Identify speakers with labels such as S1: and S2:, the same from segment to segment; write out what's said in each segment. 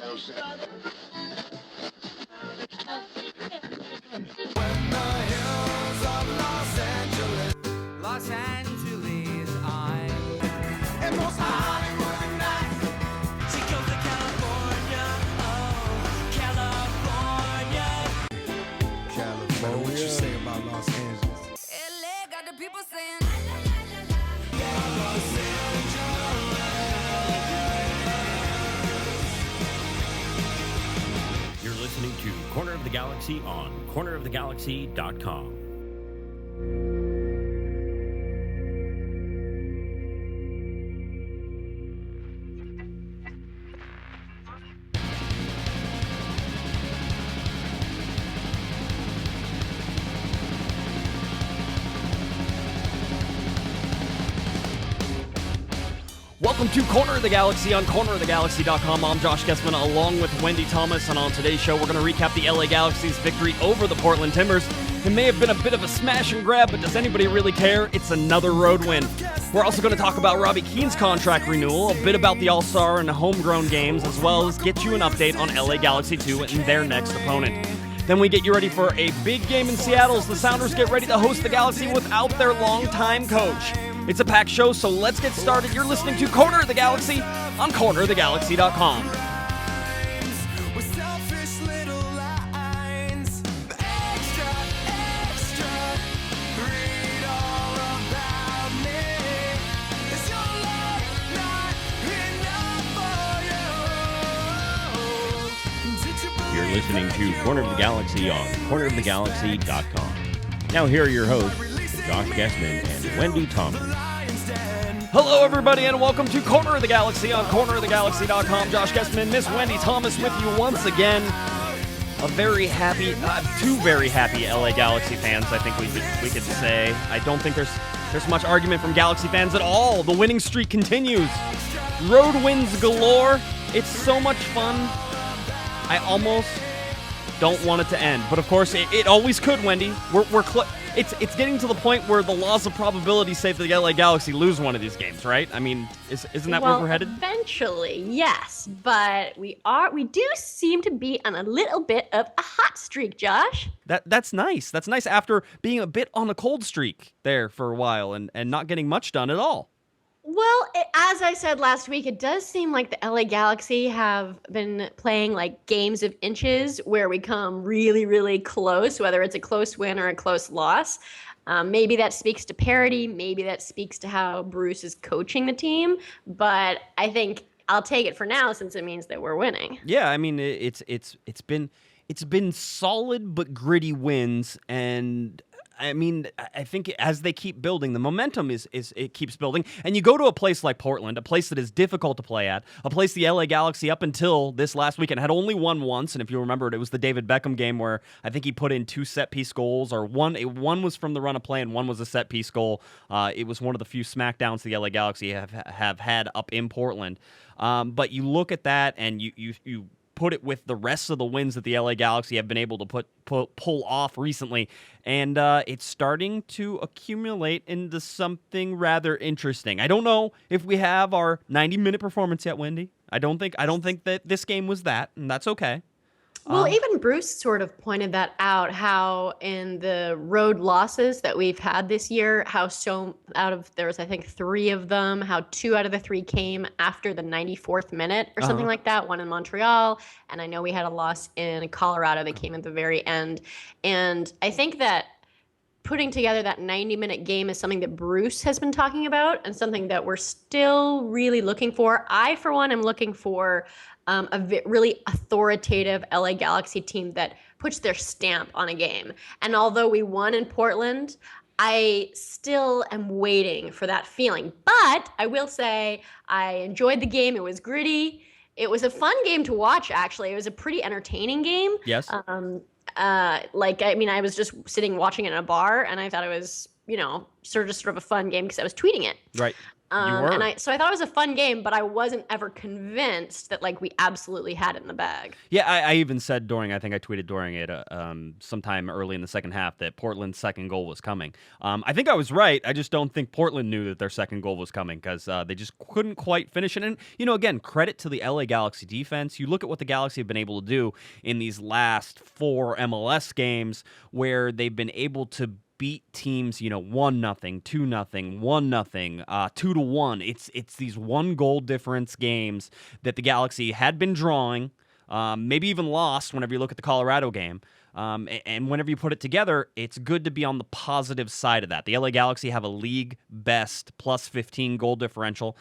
S1: Los Angeles, I'm and most Hollywood nights. She goes to California, oh, California.
S2: What you say about Los Angeles?
S1: LA got the people saying.
S3: You're listening to Corner of the Galaxy on cornerofthegalaxy.com. Welcome to Corner of the Galaxy on cornerofthegalaxy.com. I'm Josh Guesman along with Wendy Thomas, and on today's show we're going to recap the LA Galaxy's victory over the Portland Timbers. It may have been a bit of a smash and grab, but does anybody really care? It's another road win. We're also going to talk about Robbie Keane's contract renewal, a bit about the All-Star and homegrown games, as well as get you an update on LA Galaxy 2 and their next opponent. Then we get you ready for a big game in Seattle as the Sounders get ready to host the Galaxy without their longtime coach. It's a packed show, so let's get started. You're listening to Corner of the Galaxy on cornerofthegalaxy.com. You're listening to Corner of the Galaxy on cornerofthegalaxy.com. Now here are your hosts, Josh Guesman and Wendy Thomas. Hello, everybody, and welcome to Corner of the Galaxy on cornerofthegalaxy.com. Josh Guesman, Miss Wendy Thomas with you once again. A very happy, two very happy LA Galaxy fans, I think we could say. I don't think there's much argument from Galaxy fans at all. The winning streak continues. Road wins galore. It's so much fun. I almost don't want it to end, but of course it always could, Wendy. It's getting to the point where the laws of probability say that the LA Galaxy lose one of these games, right? I mean, isn't that where we're headed?
S4: Eventually, yes, but we do seem to be on a little bit of a hot streak, Josh.
S3: That's nice. That's nice after being a bit on a cold streak there for a while and not getting much done at all.
S4: Well, as I said last week, it does seem like the LA Galaxy have been playing like games of inches where we come really, really close, whether it's a close win or a close loss. Maybe that speaks to parity. Maybe that speaks to how Bruce is coaching the team. But I think I'll take it for now since it means that we're winning.
S3: Yeah, I mean, it's been solid but gritty wins, and I mean, I think as they keep building, the momentum it keeps building. And you go to a place like Portland, a place that is difficult to play at, a place the LA Galaxy up until this last weekend had only won once. And if you remember it was the David Beckham game where I think he put in 2 set-piece goals, or one was from the run of play and one was a set-piece goal. It was one of the few smackdowns the LA Galaxy have had up in Portland. But you look at that and you put it with the rest of the wins that the LA Galaxy have been able to pull off recently, and it's starting to accumulate into something rather interesting. I don't know if we have our 90-minute performance yet, Wendy. I don't think that this game was that, and that's okay.
S4: Well, even Bruce sort of pointed that out, how in the road losses that we've had this year, how there was, I think, 3 of them, how 2 out of the 3 came after the 94th minute or something like that, one in Montreal. And I know we had a loss in Colorado that came at the very end. And I think that putting together that 90-minute game is something that Bruce has been talking about and something that we're still really looking for. I, for one, am looking for a really authoritative LA Galaxy team that puts their stamp on a game. And although we won in Portland, I still am waiting for that feeling. But I will say I enjoyed the game. It was gritty. It was a fun game to watch, actually. It was a pretty entertaining game.
S3: Yes.
S4: I was just sitting watching it in a bar, and I thought it was, sort of a fun game because I was tweeting it.
S3: Right. You were.
S4: And so I thought it was a fun game, but I wasn't ever convinced that like we absolutely had it in the bag.
S3: Yeah, I even said I think I tweeted during it sometime early in the second half that Portland's second goal was coming. I think I was right. I just don't think Portland knew that their second goal was coming because they just couldn't quite finish it. And, again, credit to the LA Galaxy defense. You look at what the Galaxy have been able to do in these last 4 MLS games where they've been able to beat teams, 1-0, 2-0, 1-0, 2-1. It's these 1-goal difference games that the Galaxy had been drawing, maybe even lost whenever you look at the Colorado game. And whenever you put it together, it's good to be on the positive side of that. The LA Galaxy have a league best plus 15 goal differential,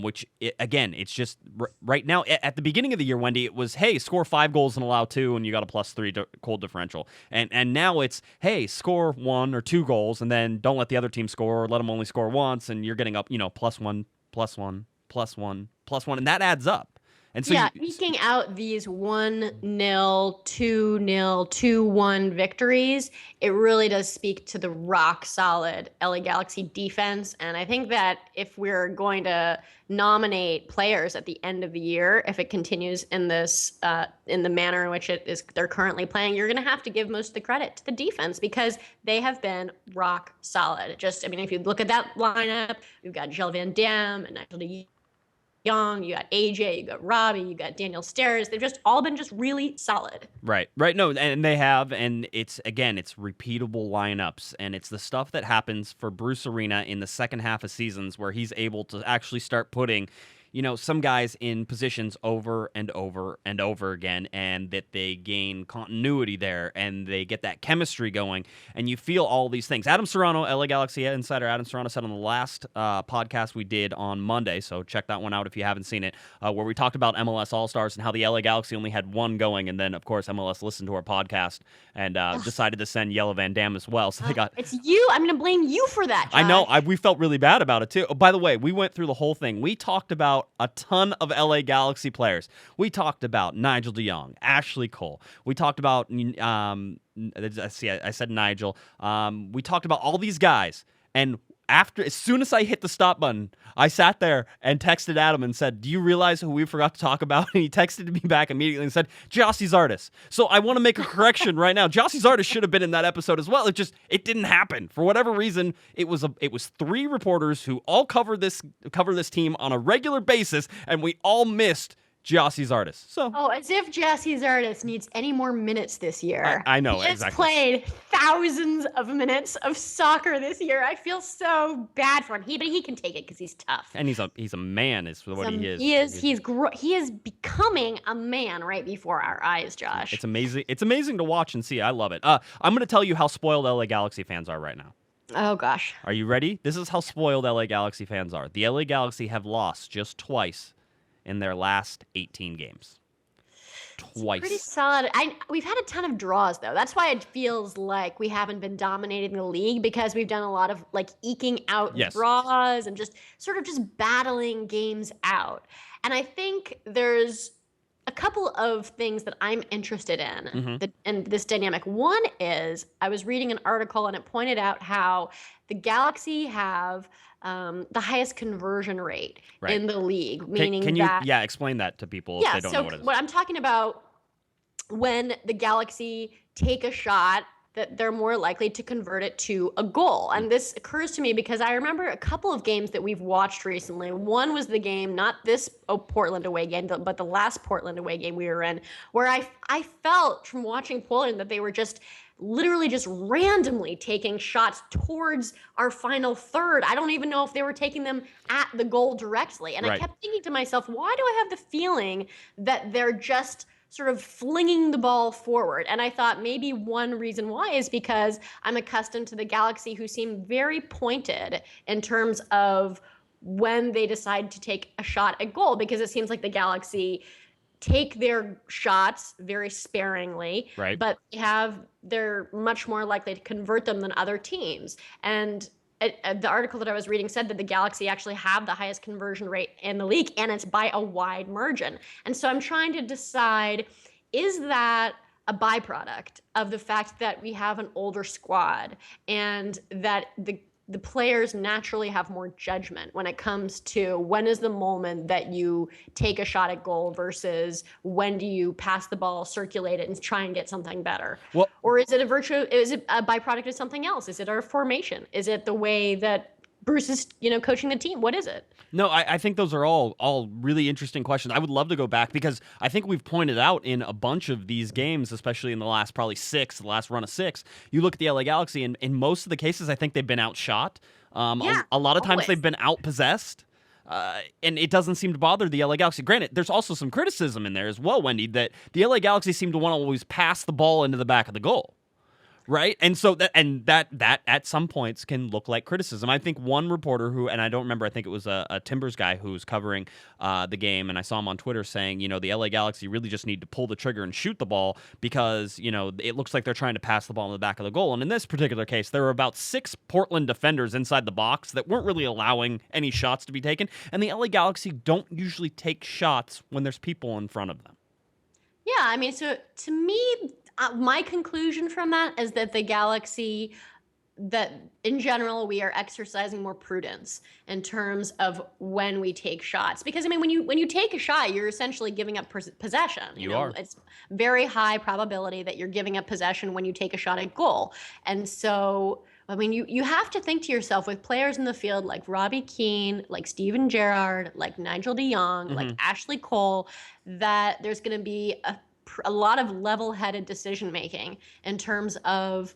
S3: which, again, it's just right now. At the beginning of the year, Wendy, it was, hey, score 5 goals and allow 2, and you got a plus 3 goal differential. And now it's, hey, score 1 or 2 goals, and then don't let the other team score, or let them only score once, and you're getting up, plus 1, plus 1, plus 1, plus 1, and that adds up. And so
S4: eking out these 1-0, 2-0, 2-1 victories, it really does speak to the rock solid LA Galaxy defense. And I think that if we're going to nominate players at the end of the year, if it continues in this in the manner in which they're currently playing, you're going to have to give most of the credit to the defense because they have been rock solid. If you look at that lineup, we've got Gilles Van Dam and Nigel de Jong, you got AJ, you got Robbie, you got Daniel Steres. They've just all been just really solid.
S3: Right. No, and they have, and it's repeatable lineups, and it's the stuff that happens for Bruce Arena in the second half of seasons where he's able to actually start putting, some guys in positions over and over and over again, and that they gain continuity there, and they get that chemistry going, and you feel all these things. Adam Serrano, LA Galaxy insider Adam Serrano, said on the last podcast we did on Monday, so check that one out if you haven't seen it, where we talked about MLS All-Stars and how the LA Galaxy only had one going, and then, of course, MLS listened to our podcast and decided to send Yellow Van Dam as well, so they got...
S4: It's you! I'm going to blame you for that, Josh.
S3: I know, we felt really bad about it, too. Oh, by the way, we went through the whole thing. We talked about a ton of LA Galaxy players. We talked about Nigel de Jong, Ashley Cole. We talked about, I said Nigel. We talked about all these guys. And as soon as I hit the stop button, I sat there and texted Adam and said, do you realize who we forgot to talk about? And he texted me back immediately and said, Gyasi Zardes. So I want to make a correction right now. Gyasi Zardes should have been in that episode as well. It didn't happen. For whatever reason, it was 3 reporters who all cover this team on a regular basis, and we all missed Gyasi Zardes.
S4: As if Gyasi Zardes needs any more minutes this year.
S3: I know,
S4: he
S3: exactly.
S4: He has played thousands of minutes of soccer this year. I feel so bad for him. But he can take it because he's tough.
S3: And he's a man, is what he is.
S4: He is becoming a man right before our eyes, Josh.
S3: It's amazing. It's amazing to watch and see. I love it. I'm going to tell you how spoiled LA Galaxy fans are right now.
S4: Oh, gosh.
S3: Are you ready? This is how spoiled LA Galaxy fans are. The LA Galaxy have lost just twice in their last 18 games. Twice.
S4: Pretty solid. We've had a ton of draws, though. That's why it feels like we haven't been dominating the league, because we've done a lot of eking out draws and just battling games out. And I think there's a couple of things that I'm interested in in this dynamic. One is I was reading an article and it pointed out how the Galaxy have the highest conversion rate in the league, meaning
S3: can you explain that to people if they don't know what it is.
S4: What I'm talking about, when the Galaxy take a shot, that they're more likely to convert it to a goal. And this occurs to me because I remember a couple of games that we've watched recently. One was the game, not this Portland away game, but the last Portland away game we were in, where I felt from watching Portland that they were literally just randomly taking shots towards our final third. I don't even know if they were taking them at the goal directly. And I kept thinking to myself, why do I have the feeling that they're just sort of flinging the ball forward? And I thought maybe one reason why is because I'm accustomed to the Galaxy, who seem very pointed in terms of when they decide to take a shot at goal, because it seems like the Galaxy take their shots very sparingly, but they're much more likely to convert them than other teams. And the article that I was reading said that the Galaxy actually have the highest conversion rate in the league, and it's by a wide margin. And so I'm trying to decide, is that a byproduct of the fact that we have an older squad and that the players naturally have more judgment when it comes to when is the moment that you take a shot at goal versus when do you pass the ball, circulate it, and try and get something better.
S3: Well,
S4: or is it a byproduct of something else? Is it our formation? Is it the way that Bruce is, coaching the team? What is it?
S3: No, I think those are all really interesting questions. I would love to go back because I think we've pointed out in a bunch of these games, especially in the last probably the last run of 6, you look at the LA Galaxy, and in most of the cases, I think they've been outshot. A lot of times
S4: always.
S3: they've been outpossessed. And it doesn't seem to bother the LA Galaxy. Granted, there's also some criticism in there as well, Wendy, that the LA Galaxy seem to want to always pass the ball into the back of the goal. Right, and so that at some points can look like criticism. I think one reporter who, and I don't remember, I think it was a Timbers guy who was covering the game, and I saw him on Twitter saying, the LA Galaxy really just need to pull the trigger and shoot the ball because it looks like they're trying to pass the ball in the back of the goal. And in this particular case, there were about 6 Portland defenders inside the box that weren't really allowing any shots to be taken, and the LA Galaxy don't usually take shots when there's people in front of them.
S4: Yeah, I mean, so to me, my conclusion from that is that the Galaxy, that in general, we are exercising more prudence in terms of when we take shots. Because, I mean, when you take a shot, you're essentially giving up possession.
S3: You are.
S4: It's very high probability that you're giving up possession when you take a shot at goal. And so, I mean, you have to think to yourself, with players in the field like Robbie Keane, like Steven Gerrard, like Nigel de Jong, like Ashley Cole, that there's going to be a lot of level-headed decision-making in terms of,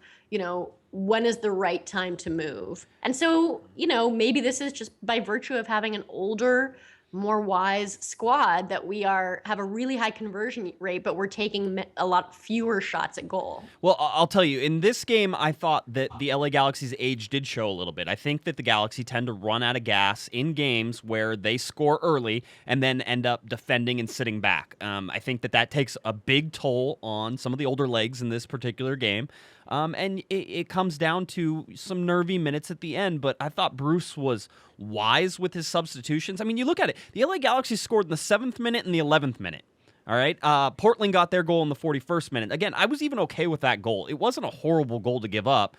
S4: when is the right time to move. And so, maybe this is just by virtue of having an older, more wise squad that we have a really high conversion rate, but we're taking a lot fewer shots at goal.
S3: Well, I'll tell you, in this game, I thought that the LA Galaxy's age did show a little bit. I think that the Galaxy tend to run out of gas in games where they score early and then end up defending and sitting back. I think that takes a big toll on some of the older legs in this particular game. And it comes down to some nervy minutes at the end, but I thought Bruce was wise with his substitutions. I mean, you look at it, the LA Galaxy scored in the 7th minute and the 11th minute. All right. Portland got their goal in the 41st minute. Again, I was even okay with that goal. It wasn't a horrible goal to give up.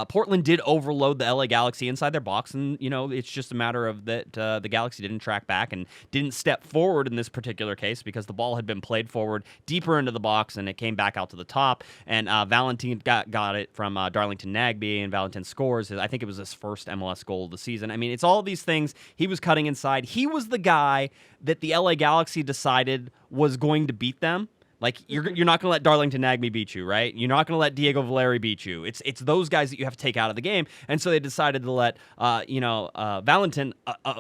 S3: Portland did overload the LA Galaxy inside their box, and it's just a matter of that the Galaxy didn't track back and didn't step forward in this particular case because the ball had been played forward deeper into the box and it came back out to the top. And Valentin got it from Darlington Nagbe, and Valentin scores. I think it was his first MLS goal of the season. I mean, it's all these things. He was cutting inside. He was the guy that the LA Galaxy decided was going to beat them. Like, you're not going to let Darlington Nagbe beat you, right? You're not going to let Diego Valeri beat you. It's those guys that you have to take out of the game. And so they decided to let Valentin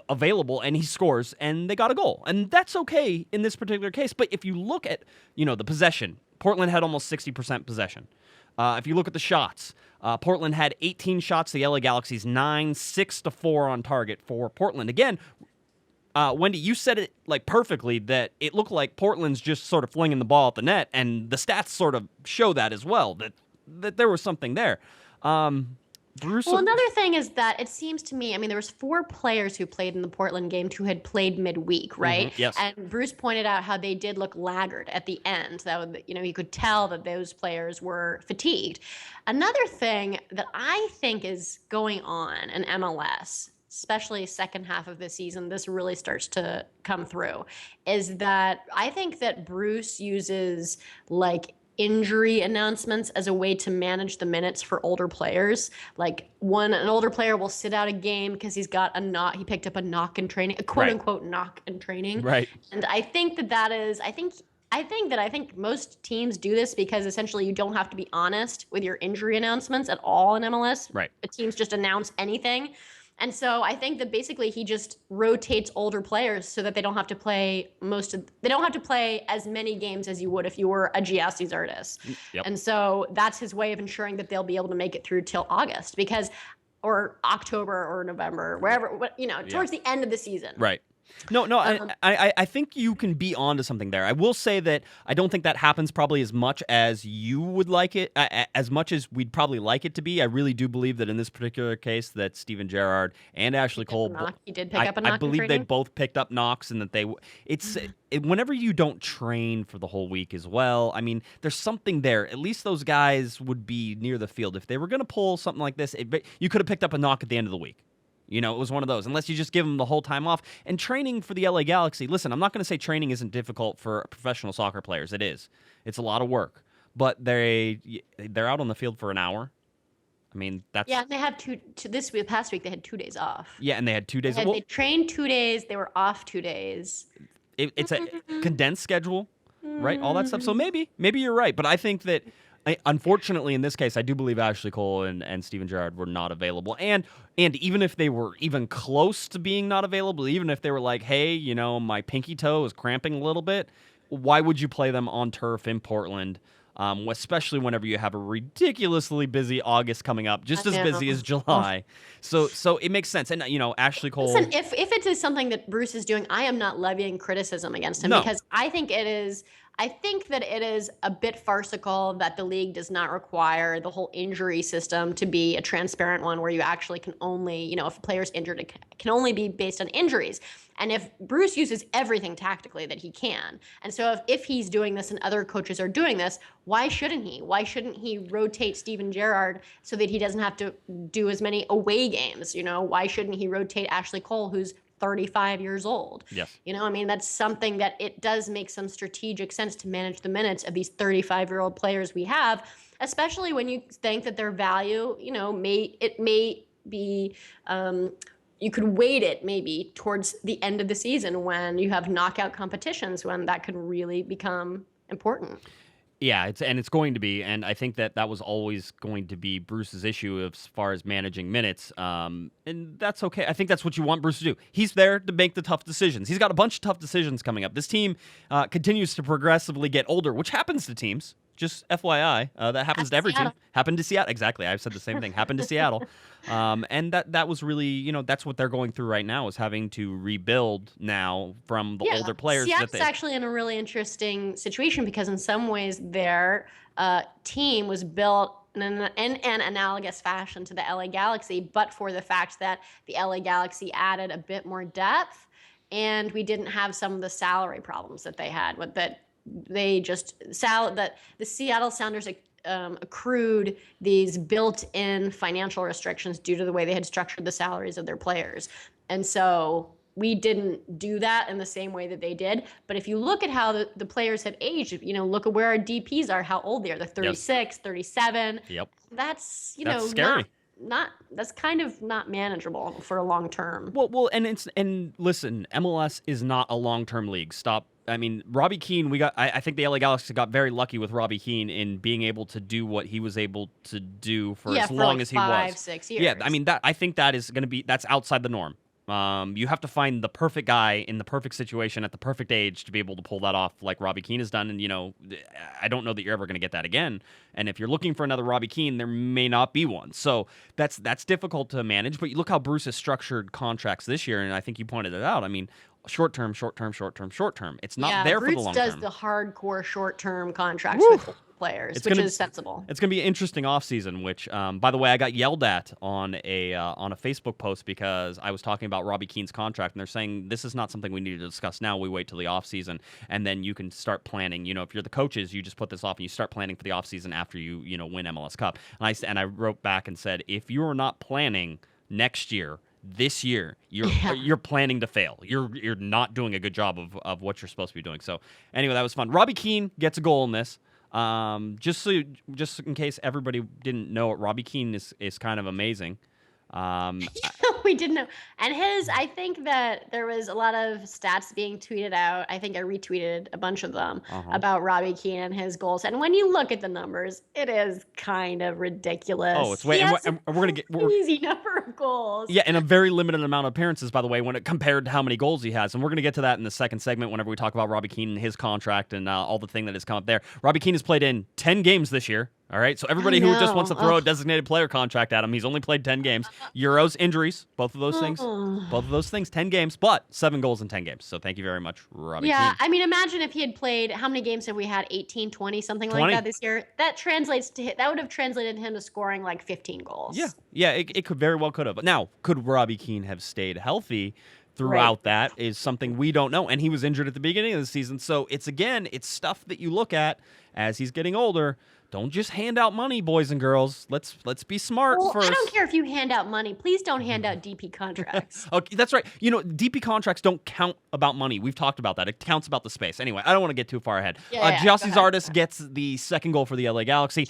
S3: available, and he scores, and they got a goal. And that's okay in this particular case. But if you look at the possession, Portland had almost 60% possession. If you look at the shots, Portland had 18 shots. The LA Galaxy's 9, 6-4 on target for Portland. Again, Wendy, you said it perfectly that it looked like Portland's just sort of flinging the ball at the net, and the stats sort of show that as well, that there was something there. Bruce.
S4: Well, another thing is that it seems to me, I mean, there was 4 players who played in the Portland game who had played midweek, right?
S3: Yes.
S4: And Bruce pointed out how they did look laggard at the end. That you could tell that those players were fatigued. Another thing that I think is going on in MLS, especially second half of the season, this really starts to come through, is that I think that Bruce uses injury announcements as a way to manage the minutes for older players. Like, an older player will sit out a game because he picked up a knock in training, a quote unquote knock in training.
S3: Right.
S4: And I think I think most teams do this because essentially you don't have to be honest with your injury announcements at all in MLS.
S3: Right.
S4: The teams just announce anything. And so I think that basically he just rotates older players so that they don't have to play as many games as you would if you were a Giassi Zardes.
S3: Yep.
S4: And so that's his way of ensuring that they'll be able to make it through till August or October or November, wherever, towards the end of the season.
S3: Right. No, I think you can be onto something there. I will say that I don't think that happens probably as much as you would like it, as much as we'd probably like it to be. I really do believe that in this particular case that Steven Gerrard and Ashley Cole,
S4: He did pick up a knock.
S3: I believe
S4: in
S3: they
S4: training.
S3: both picked up knocks, and that whenever you don't train for the whole week as well, I mean, there's something there. At least those guys would be near the field. If they were going to pull something like this, you could have picked up a knock at the end of the week. You know, it was one of those, unless you just give them the whole time off. And training for the LA Galaxy, listen, I'm not going to say training isn't difficult for professional soccer players. It is. It's a lot of work. But they're out on the field for an hour. I mean, that's...
S4: Yeah, and they have past week, they had 2 days off.
S3: Yeah, and they had 2 days.
S4: They trained 2 days, they were off 2 days.
S3: It's a condensed schedule, right? All that stuff. So maybe you're right. But I think that... Unfortunately, in this case, I do believe Ashley Cole and Steven Gerrard were not available. And even if they were even close to being not available, even if they were like, hey, you know, my pinky toe is cramping a little bit, why would you play them on turf in Portland, especially whenever you have a ridiculously busy August coming up, just as busy as July? So it makes sense. And, you know, Ashley Cole...
S4: Listen, if it is something that Bruce is doing, I am not levying criticism against him because I think that it is a bit farcical that the league does not require the whole injury system to be a transparent one where you actually can only, you know, if a player's injured, it can only be based on injuries. And if Bruce uses everything tactically that he can, and so if he's doing this and other coaches are doing this, why shouldn't he? Why shouldn't he rotate Steven Gerrard so that he doesn't have to do as many away games? You know, why shouldn't he rotate Ashley Cole, who's 35 years old?
S3: Yes.
S4: You know, I mean, that's something that it does make some strategic sense to manage the minutes of these 35-year-old players we have, especially when you think that their value, you know, may be, you could weight it maybe towards the end of the season when you have knockout competitions, when that could really become important.
S3: Yeah, it's going to be, and I think that was always going to be Bruce's issue as far as managing minutes, and that's okay. I think that's what you want Bruce to do. He's there to make the tough decisions. He's got a bunch of tough decisions coming up. This team continues to progressively get older, which happens to teams. Just FYI, that happens to every team. Happened to Seattle. Exactly. I've said the same thing. Happened to Seattle. And that was really, you know, that's what they're going through right now, is having to rebuild now from the older players.
S4: Seattle's actually in a really interesting situation because in some ways their team was built in an analogous fashion to the LA Galaxy, but for the fact that the LA Galaxy added a bit more depth and we didn't have some of the salary problems that they had with that. They that the Seattle Sounders accrued these built-in financial restrictions due to the way they had structured the salaries of their players. And so we didn't do that in the same way that they did. But if you look at how the players have aged, you know, look at where our DPs are, how old they are. They're 36, 37.
S3: Yep.
S4: That's, you
S3: That's
S4: know,
S3: scary.
S4: That's kind of not manageable for a long term.
S3: Well, and listen, MLS is not a long-term league. Stop. I mean, Robbie Keane, I think the LA Galaxy got very lucky with Robbie Keane in being able to do what he was able to do for as long as he was.
S4: 5-6 years.
S3: Yeah, I mean, I think that is going to be, that's outside the norm. You have to find the perfect guy in the perfect situation at the perfect age to be able to pull that off like Robbie Keane has done. And, you know, I don't know that you're ever going to get that again. And if you're looking for another Robbie Keane, there may not be one. So that's difficult to manage. But you look how Bruce has structured contracts this year, and I think you pointed it out. I mean, short term. It's not there for the long term.
S4: Bruce does the hardcore short term contracts with players, which is sensible.
S3: It's going to be an interesting offseason, which, by the way, I got yelled at on a Facebook post because I was talking about Robbie Keane's contract, and they're saying this is not something we need to discuss now. We wait till the offseason, and then you can start planning. You know, if you're the coaches, you just put this off, and you start planning for the offseason after you win MLS Cup. And I wrote back and said, if you are not planning next year, this year, you're planning to fail. You're not doing a good job of what you're supposed to be doing. So anyway, that was fun. Robbie Keane gets a goal in this. Just in case everybody didn't know it, Robbie Keane is kind of amazing.
S4: We didn't know. And I think that there was a lot of stats being tweeted out. I think I retweeted a bunch of them about Robbie Keane and his goals. And when you look at the numbers, it is kind of ridiculous.
S3: Oh, it's way. And we're gonna get
S4: easy number of goals.
S3: Yeah, and a very limited amount of appearances, by the way, when it compared to how many goals he has. And we're gonna get to that in the second segment whenever we talk about Robbie Keane and his contract and all the thing that has come up there. Robbie Keane has played in 10 games this year. All right, so everybody who just wants to throw a designated player contract at him, he's only played 10 games. Euros, injuries, Both of those things, 10 games, but 7 goals in 10 games. So thank you very much, Robbie
S4: Yeah,
S3: Keane.
S4: I mean, imagine if he had played, how many games have we had? 18, 20, something
S3: 20.
S4: like that this year? That would have translated him to scoring like 15 goals.
S3: Yeah, it could very well could have. But now, could Robbie Keane have stayed healthy throughout that is something we don't know. And he was injured at the beginning of the season. So it's stuff that you look at as he's getting older. Don't just hand out money, boys and girls. Let's be smart first.
S4: I don't care if you hand out money. Please don't hand out DP contracts.
S3: Okay, that's right. DP contracts don't count about money. We've talked about that. It counts about the space. Anyway, I don't want to get too far ahead. Giassi Zardes gets the second goal for the LA Galaxy.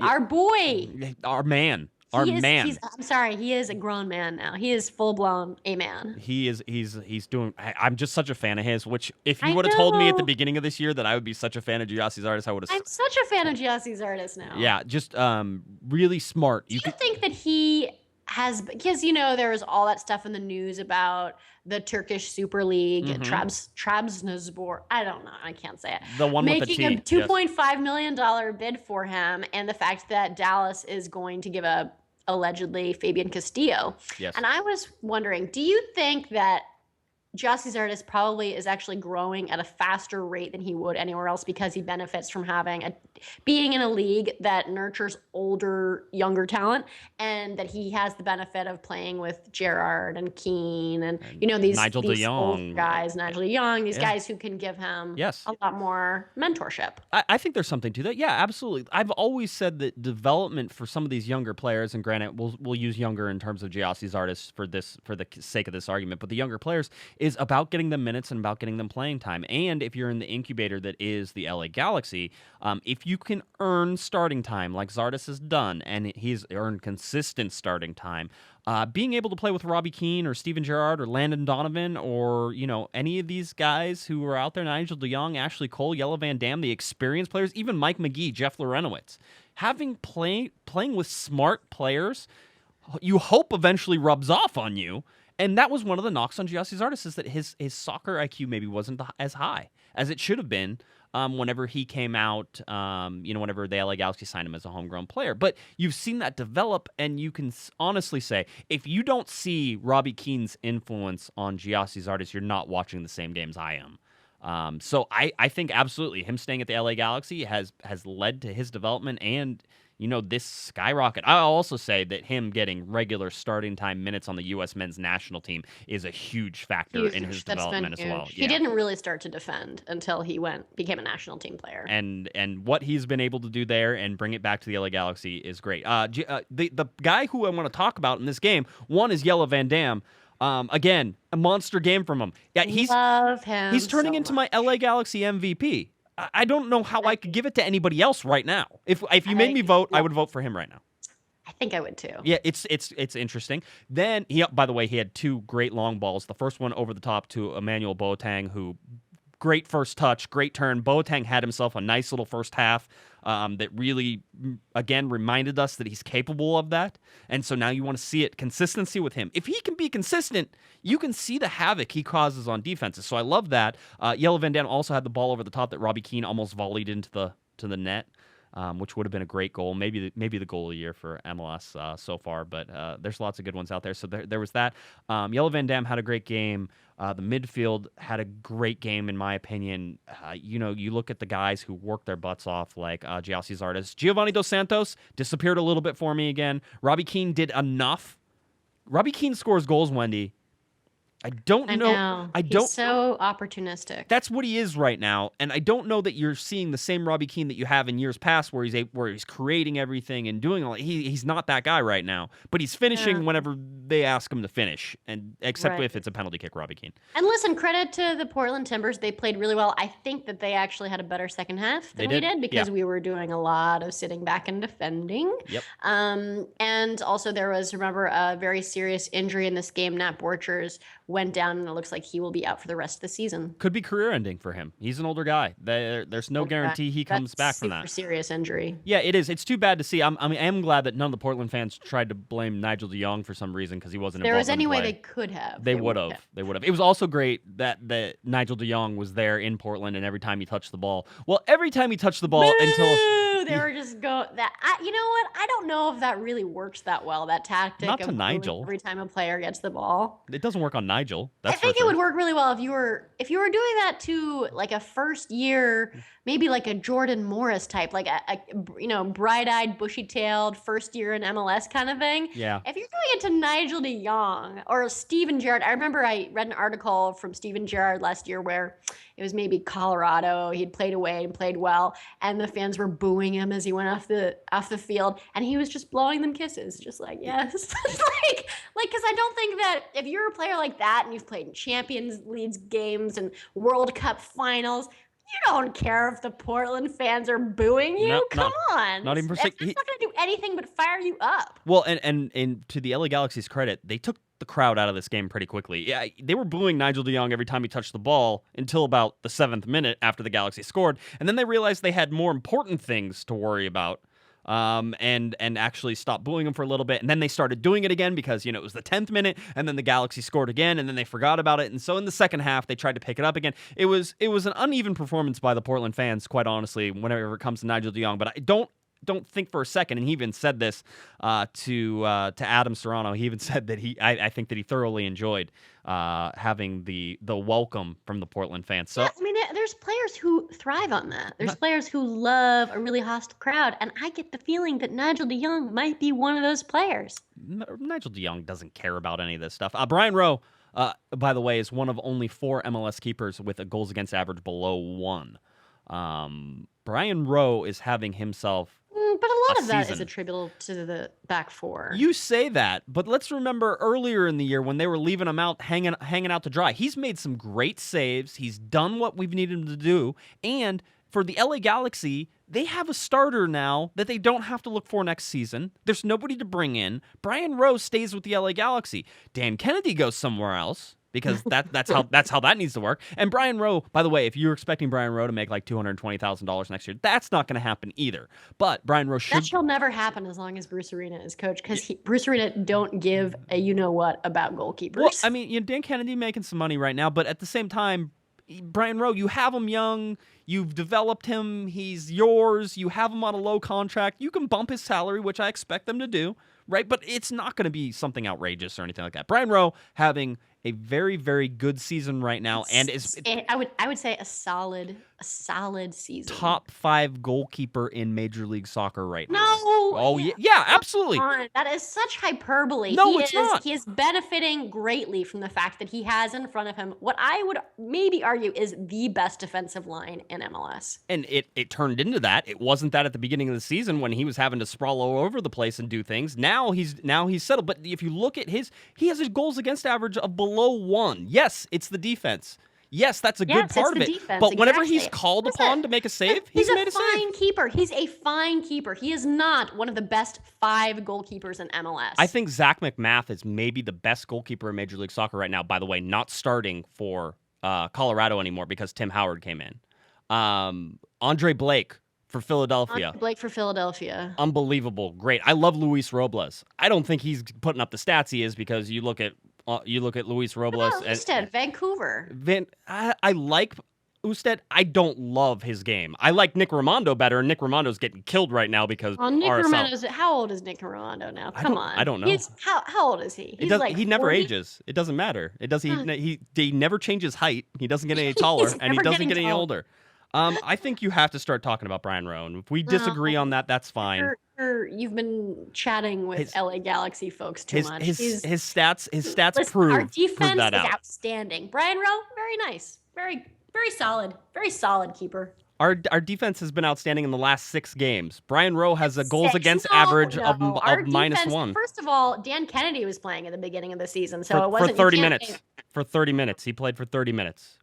S4: Our boy.
S3: Our man.
S4: I'm sorry, he is a grown man now. He is full blown a man.
S3: He's doing. I'm just such a fan of his. Which, if you would have told me at the beginning of this year that I would be such a fan of Giassi Zardes, I would have.
S4: I'm such a fan of Giassi Zardes now.
S3: Yeah, just really smart.
S4: Do you think that he has, because there was all that stuff in the news about the Turkish Super League, Trabzonspor. I don't know. I can't say it.
S3: The one
S4: making
S3: with the T.
S4: a $2.5 million bid for him, and the fact that Dallas is going to give allegedly Fabian Castillo.
S3: Yes.
S4: And I was wondering, do you think that Giassi Zardes probably is actually growing at a faster rate than he would anywhere else because he benefits from being in a league that nurtures younger talent, and that he has the benefit of playing with Gerrard and Keane and these
S3: Nigel de Jong
S4: guys, Nigel de Jong, these guys who can give him a lot more mentorship.
S3: I think there's something to that. Yeah, absolutely. I've always said that development for some of these younger players, and granted, we'll use younger in terms of Giassi Zardes for the sake of this argument, but the younger players is about getting them minutes and about getting them playing time. And if you're in the incubator that is the LA Galaxy, if you can earn starting time like Zardes has done, and he's earned consistent starting time, being able to play with Robbie Keane or Steven Gerrard or Landon Donovan or, any of these guys who are out there, Nigel de Jong, Ashley Cole, Jelle Van Dam, the experienced players, even Mike McGee, Jeff Lorenowitz, playing with smart players, you hope eventually rubs off on you. And that was one of the knocks on Giassi Zardes, is that his soccer IQ maybe wasn't as high as it should have been whenever he came out, whenever the LA Galaxy signed him as a homegrown player. But you've seen that develop, and you can honestly say, if you don't see Robbie Keane's influence on Giassi Zardes, you're not watching the same games I am. So I think absolutely him staying at the LA Galaxy has led to his development and this skyrocket. I'll also say that him getting regular starting time minutes on the U.S. men's national team is a huge factor in his development as well.
S4: He didn't really start to defend until he became a national team player.
S3: And what he's been able to do there and bring it back to the LA Galaxy is great. The guy who I want to talk about in this game, one is Jelle Van Dam. Again, a monster game from him. Yeah,
S4: love him.
S3: He's turning into my LA Galaxy MVP. I don't know how I could give it to anybody else right now. If you made me vote, I would vote for him right now.
S4: I think I would too.
S3: Yeah, it's interesting. Then by the way, he had 2 great long balls. The first one over the top to Emmanuel Boateng, who great first touch, great turn. Boateng had himself a nice little first half that really, again, reminded us that he's capable of that. And so now you want to see it, consistency with him. If he can be consistent, you can see the havoc he causes on defenses. So I love that. Jelle Van Dam also had the ball over the top that Robbie Keane almost volleyed into the net. Which would have been a great goal, maybe the goal of the year for MLS so far. But there's lots of good ones out there. So there was that. Jelle Van Dam had a great game. The midfield had a great game, in my opinion. You look at the guys who worked their butts off, like Giassi Zardes. Giovanni Dos Santos disappeared a little bit for me again. Robbie Keane did enough. Robbie Keane scores goals, Wendy. I don't know.
S4: He's so opportunistic.
S3: That's what he is right now, and I don't know that you're seeing the same Robbie Keane that you have in years past, where he's creating everything and doing all. He's not that guy right now, but he's finishing whenever they ask him to finish, and except if it's a penalty kick, Robbie Keane.
S4: And listen, credit to the Portland Timbers; they played really well. I think that they actually had a better second half than we did because we were doing a lot of sitting back and defending.
S3: Yep.
S4: And also there was, remember, a very serious injury in this game. Nat Borchers went down, and it looks like he will be out for the rest of the season.
S3: Could be career-ending for him. He's an older guy. There's no guarantee he comes back from that.
S4: Super serious injury.
S3: Yeah, it is. It's too bad to see. I am glad that none of the Portland fans tried to blame Nigel de Jong for some reason because he wasn't involved.
S4: There was
S3: any
S4: way they could have.
S3: They would have. They would have. It was also great that Nigel de Jong was there in Portland, and every time he touched the ball. Well, every time he touched the ball until
S4: they were just you know what? I don't know if that really works that well, that tactic
S3: Not
S4: of
S3: to
S4: booing
S3: Nigel.
S4: every time a player gets the ball.
S3: It doesn't work on Nigel.
S4: I
S3: That's
S4: think
S3: for
S4: it
S3: sure.
S4: would work really well if you were doing that to like a first year, maybe like a Jordan Morris type, like a bright-eyed, bushy-tailed first year in MLS kind of thing.
S3: Yeah.
S4: If you're doing it to Nigel DeJong or Steven Gerrard, I remember I read an article from Steven Gerrard last year where it was maybe Colorado. He'd played away and played well, and the fans were booing him as he went off the field, and he was just blowing them kisses, just like yes, like because I don't think that if you're a player like that and you've played in Champions League games and World Cup finals, you don't care if the Portland fans are booing you. Come on,
S3: not even for
S4: That's not going to do anything but fire you up.
S3: Well, and to the LA Galaxy's credit, they took the crowd out of this game pretty quickly. Yeah, they were booing Nigel DeJong every time he touched the ball until about the 7th minute after the Galaxy scored, and then they realized they had more important things to worry about. And actually stopped booing him for a little bit, and then they started doing it again because it was the 10th minute, and then the Galaxy scored again, and then they forgot about it, and so in the second half they tried to pick it up again. It was an uneven performance by the Portland fans, quite honestly, whenever it comes to Nigel DeJong. But I don't think for a second, and he even said this to Adam Serrano. He even said that I think that he thoroughly enjoyed having the welcome from the Portland fans. So
S4: yeah, I mean, there's players who thrive on that. There's players who love a really hostile crowd, and I get the feeling that Nigel DeJong might be one of those players.
S3: Nigel DeJong doesn't care about any of this stuff. Brian Rowe, by the way, is one of only 4 MLS keepers with a goals against average below 1. Brian Rowe is having himself
S4: but a lot of that is
S3: season.
S4: attributable to the back four.
S3: You say that, but let's remember earlier in the year when they were leaving him out, hanging out to dry. He's made some great saves. He's done what we've needed him to do. And for the LA Galaxy, they have a starter now that they don't have to look for next season. There's nobody to bring in. Brian Rowe stays with the LA Galaxy. Dan Kennedy goes somewhere else. Because that's how that needs to work. And Brian Rowe, by the way, if you're expecting Brian Rowe to make like $220,000 next year, that's not going to happen either. But Brian Rowe should.
S4: That shall never happen as long as Bruce Arena is coach, because Bruce Arena don't give a you-know-what about goalkeepers.
S3: Well, I mean, Dan Kennedy making some money right now, but at the same time, Brian Rowe, you have him young, you've developed him, he's yours, you have him on a low contract, you can bump his salary, which I expect them to do, right? But it's not going to be something outrageous or anything like that. Brian Rowe having a very, very good season right now, and
S4: I would say a solid season.
S3: Top 5 goalkeeper in Major League Soccer right now.
S4: No.
S3: Oh yeah, absolutely.
S4: That is such hyperbole.
S3: No, it's not.
S4: He is benefiting greatly from the fact that he has in front of him what I would maybe argue is the best defensive line in MLS.
S3: And it turned into that. It wasn't that at the beginning of the season when he was having to sprawl all over the place and do things. Now he's settled. But if you look at he has a goals against average of below 1. Yes, it's the defense. Yes, that's a good part of it.
S4: Defense,
S3: but whenever
S4: exactly.
S3: he's called upon to make a save,
S4: he's
S3: made a save.
S4: fine keeper. He's a fine keeper. He is not one of the best 5 goalkeepers in MLS.
S3: I think Zach McMath is maybe the best goalkeeper in Major League Soccer right now. By the way, not starting for Colorado anymore because Tim Howard came in. Andre Blake for Philadelphia. Unbelievable. Great. I love Luis Robles. I don't think he's putting up the stats he is because you look at Luis Robles.
S4: Instead, Vancouver.
S3: I like Usted. I don't love his game. I like Nick Raimondo better, and Nick Raimondo's getting killed right now because
S4: How old is Nick Raimondo now? Come on.
S3: I don't know.
S4: How old is he?
S3: He never
S4: 40?
S3: ages. It doesn't matter. He never changes height. He doesn't get any taller, and he doesn't get any older. I think you have to start talking about Brian Rowe. And if we disagree on that, that's fine.
S4: You've been chatting with LA Galaxy folks too much.
S3: His stats
S4: listen,
S3: prove
S4: our defense
S3: that
S4: is
S3: out.
S4: Outstanding. Brian Rowe, very nice, very solid keeper.
S3: Our defense has been outstanding in the last 6 games. Brian Rowe has a goals against average of -1.
S4: First of all, Dan Kennedy was playing at the beginning of the season, so it wasn't
S3: for 30 minutes. For 30 minutes, he played for 30 minutes.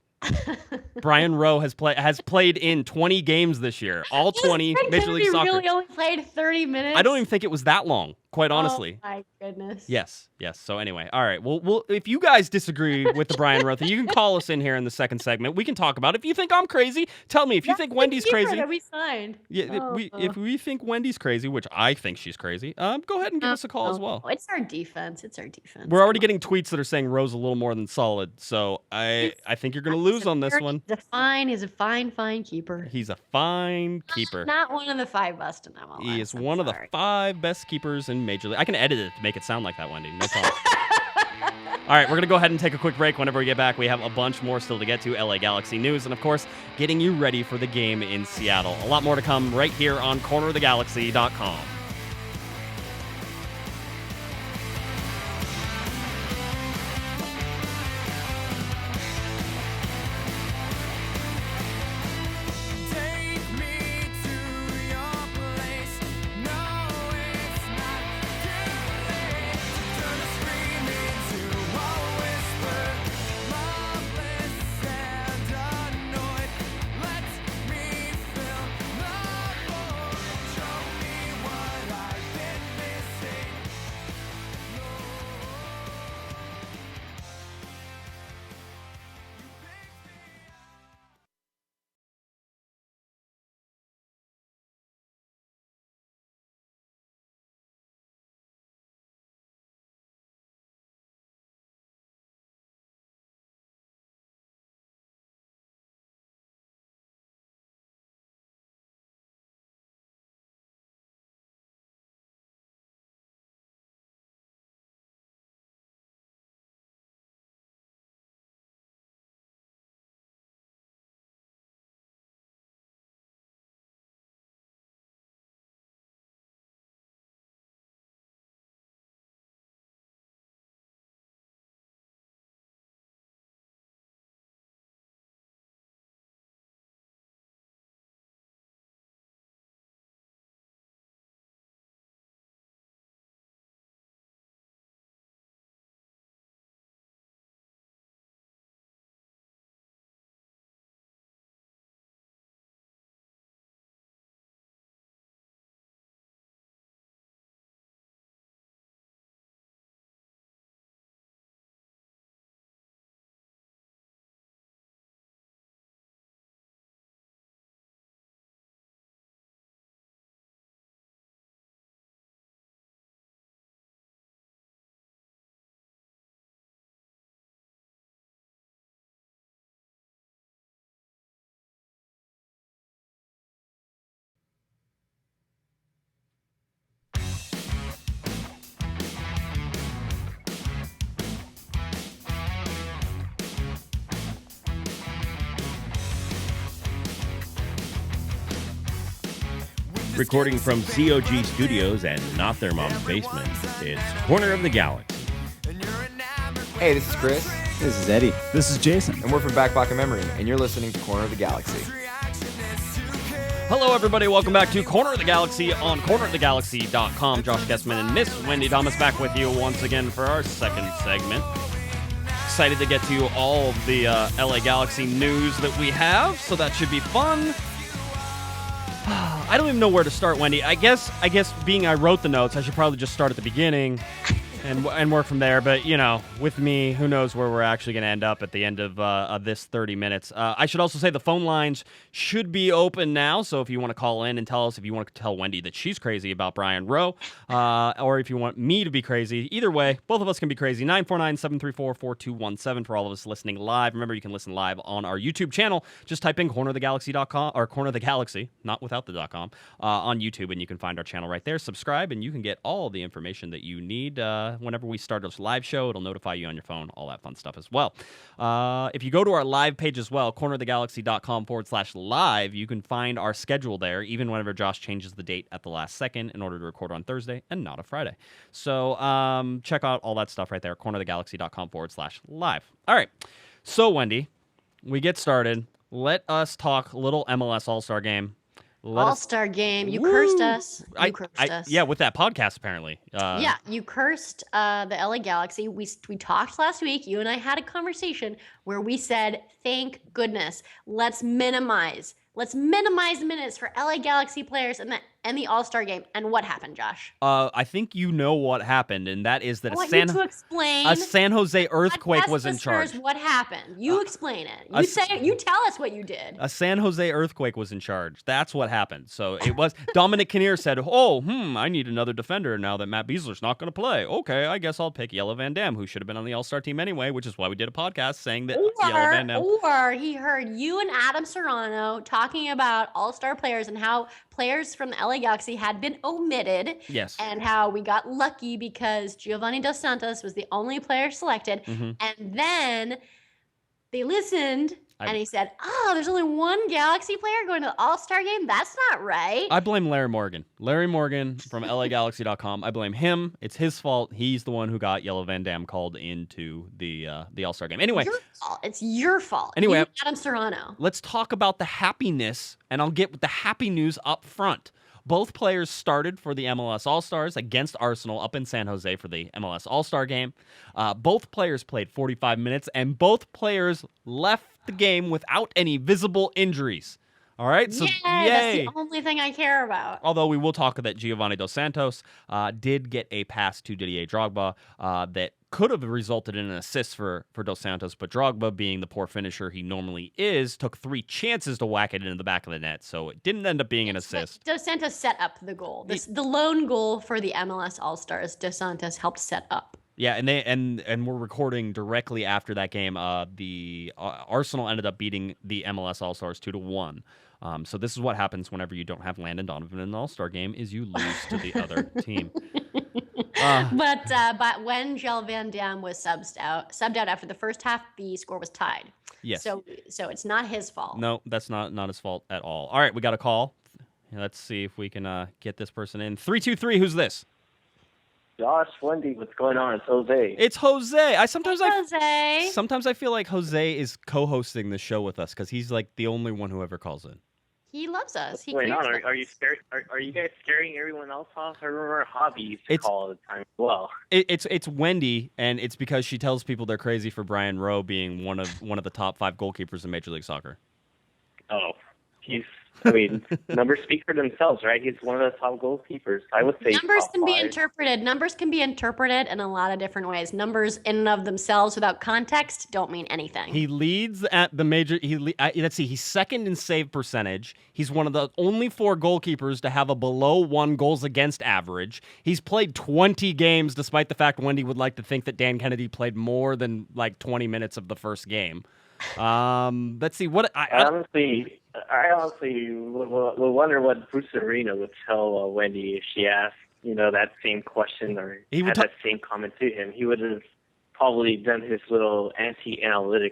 S3: Brian Rowe has played in 20 games this year, all 20 Major League Soccer.
S4: Really only played 30 minutes.
S3: I don't even think it was that long. quite honestly.
S4: Oh my goodness.
S3: Yes. So anyway, all right. Well, if you guys disagree with the Brian Rowe thing, you can call us in here in the second segment. We can talk about it. If you think I'm crazy, tell me. If you think Wendy's crazy,
S4: that we signed.
S3: if we think Wendy's crazy, which I think she's crazy, go ahead and give us a call as well.
S4: It's our defense.
S3: We're already getting tweets that are saying Rowe's a little more than solid, so I think you're going to lose on this one.
S4: He's a fine keeper.
S3: He's a fine keeper.
S4: Not one of the 5 best in MLS.
S3: He is one of the 5 best keepers in Major League. I can edit it to make it sound like that, Wendy. No problem. All right, we're going to go ahead and take a quick break. Whenever we get back, we have a bunch more still to get to, LA Galaxy news, and of course, getting you ready for the game in Seattle. A lot more to come right here on cornerofthegalaxy.com.
S5: Recording from CoG Studios and not their mom's basement, it's Corner of the Galaxy.
S6: Hey, this is Chris.
S7: This is Eddie.
S8: This is Jason.
S6: And we're from Back Pocket Memory, and you're listening to Corner of the Galaxy.
S3: Hello, everybody. Welcome back to Corner of the Galaxy on cornerofthegalaxy.com. Josh Guesman and Miss Wendy Thomas back with you once again for our second segment. Excited to get to you all of the LA Galaxy news that we have, so that should be fun. I don't even know where to start, Wendy. I guess being I wrote the notes, I should probably just start at the beginning and work from there. But, you know, with me, who knows where we're actually going to end up at the end of this 30 minutes. I should also say the phone lines should be open now. So if you want to call in and tell us, if you want to tell Wendy that she's crazy about Brian Rowe, or if you want me to be crazy, either way, both of us can be crazy. 949-734-4217 for all of us listening live. Remember, you can listen live on our YouTube channel. Just type in cornerofthegalaxy.com or Corner of the Galaxy, not without the .com, on YouTube, and you can find our channel right there. Subscribe, and you can get all the information that you need whenever we start this live show. It'll notify you on your phone, all that fun stuff as well. If you go to our live page as well, cornerofthegalaxy.com/live, you can find our schedule there, even whenever Josh changes the date at the last second in order to record on Thursday and not a Friday. So check out all that stuff right there, cornerofthegalaxy.com/live. All right. So, Wendy, we get started. Let us talk a little MLS All-Star Game.
S4: All-Star Game. You cursed us. You cursed us.
S3: Yeah, with that podcast, apparently.
S4: Yeah, you cursed the LA Galaxy. We talked last week. You and I had a conversation where we said, thank goodness, let's minimize minutes for LA Galaxy players. And in the All-Star game. And what happened, Josh?
S3: I think you know what happened, and that is that
S4: I want you to explain.
S3: a San Jose earthquake was in charge.
S4: What happened? You explain it. You tell us what you did.
S3: A San Jose earthquake was in charge. That's what happened. So it was Dominic Kinnear said, I need another defender now that Matt Beasler's not going to play. Okay, I guess I'll pick Yellow Van Dam, who should have been on the All-Star team anyway, which is why we did a podcast saying that Yellow Van Dam.
S4: Or he heard you and Adam Serrano talking about All-Star players and how players from the LA Galaxy had been omitted.
S3: Yes.
S4: And how we got lucky because Giovanni Dos Santos was the only player selected.
S3: Mm-hmm.
S4: And then they listened and he said, there's only one Galaxy player going to the All-Star game? That's not right.
S3: I blame Larry Morgan. Larry Morgan from LAGalaxy.com. I blame him. It's his fault. He's the one who got Yellow Van Dam called into the All-Star game. Anyway.
S4: Your fault. It's your fault.
S3: Anyway,
S4: you, Adam Serrano.
S3: Let's talk about the happiness, and I'll get with the happy news up front. Both players started for the MLS All-Stars against Arsenal up in San Jose for the MLS All-Star game. Both players played 45 minutes, and both players left the game without any visible injuries. All right? So,
S4: yay! That's the only thing I care about.
S3: Although we will talk that Giovanni Dos Santos did get a pass to Didier Drogba that could have resulted in an assist for Dos Santos, but Drogba, being the poor finisher he normally is, took 3 chances to whack it into the back of the net, so it didn't end up being an assist.
S4: Dos Santos set up the goal. The lone goal for the MLS All-Stars, Dos Santos helped set up.
S3: Yeah, and we're recording directly after that game. The Arsenal ended up beating the MLS All-Stars 2-1. So this is what happens whenever you don't have Landon Donovan in an All-Star game: is you lose to the other team.
S4: But when Gel Van Dam was subbed out after the first half, the score was tied.
S3: Yes.
S4: So it's not his fault.
S3: No, that's not his fault at all. All right, we got a call. Let's see if we can get this person in. 323. Who's this?
S7: Josh, Wendy, what's going on? It's Jose.
S3: It's Jose. Sometimes
S4: Jose.
S3: I feel like Jose is co-hosting the show with us because he's like the only one who ever calls in.
S4: He loves us.
S7: What's going on? Are you scared? Are you guys scaring everyone else off? I remember Hobby used to call all the time as well.
S3: It's Wendy, and it's because she tells people they're crazy for Brian Rowe being one of the top 5 goalkeepers in Major League Soccer.
S7: Oh, numbers speak for themselves, right? He's one of the top goalkeepers. I would say
S4: numbers can
S7: 5.
S4: be interpreted. Numbers can be interpreted in a lot of different ways. Numbers in and of themselves, without context, don't mean anything.
S3: He leads at the major. Let's see. He's second in save percentage. He's one of the only 4 goalkeepers to have a below 1 goals against average. He's played 20 games, despite the fact Wendy would like to think that Dan Kennedy played more than like 20 minutes of the first game. Let's see what I
S7: honestly will wonder what Bruce Arena would tell Wendy if she asked, that same question or had that same comment to him. He would have probably done his little anti-analytics.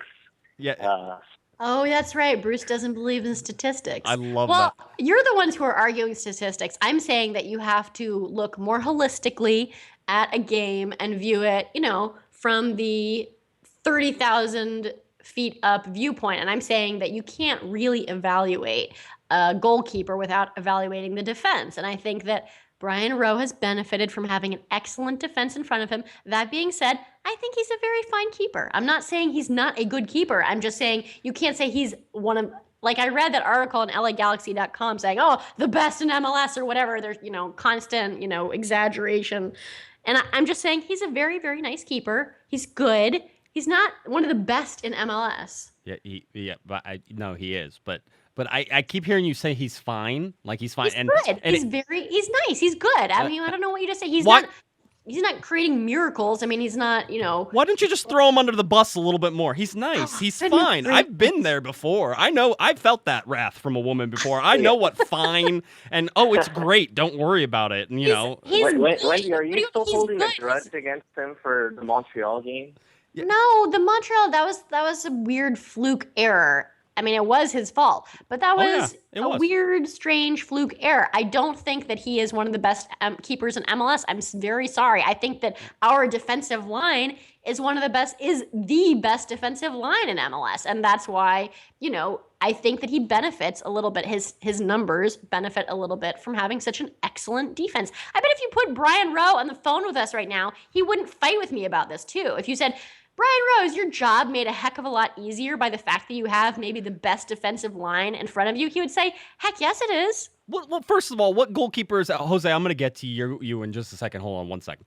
S3: Yeah.
S4: Oh, that's right. Bruce doesn't believe in statistics.
S3: I love that.
S4: Well, you're the ones who are arguing statistics. I'm saying that you have to look more holistically at a game and view it, from the 30,000 feet up viewpoint. And I'm saying that you can't really evaluate a goalkeeper without evaluating the defense. And I think that Brian Rowe has benefited from having an excellent defense in front of him. That being said, I think he's a very fine keeper. I'm not saying he's not a good keeper. I'm just saying you can't say he's one of, like I read that article on LAGalaxy.com saying, the best in MLS or whatever. There's, constant, exaggeration. And I'm just saying he's a very, very nice keeper. He's good. He's not one of the best in MLS.
S3: Yeah, but he is. But I keep hearing you say he's fine. Like he's fine.
S4: He's good. He's nice. He's good. I don't know what you just say. He's not creating miracles. I mean, he's not,
S3: Why don't you just throw him under the bus a little bit more? He's nice. He's fine. I've been there before. I know. I've felt that wrath from a woman before. I know what fine and, it's great. Don't worry about it. And,
S7: Wendy, are you still holding a grudge against him for the Montreal game?
S4: Yeah. No, the Montreal, that was a weird fluke error. I mean, it was his fault, but that was weird, strange fluke error. I don't think that he is one of the best keepers in MLS. I'm very sorry. I think that our defensive line is the best defensive line in MLS. And that's why, I think that he benefits a little bit. His numbers benefit a little bit from having such an excellent defense. I bet if you put Brian Rowe on the phone with us right now, he wouldn't fight with me about this too. If you said, Brian Rowe, is your job made a heck of a lot easier by the fact that you have maybe the best defensive line in front of you? He would say, heck yes, it is.
S3: Well, first of all, what goalkeepers, Jose, I'm going to get to you in just a second. Hold on one second.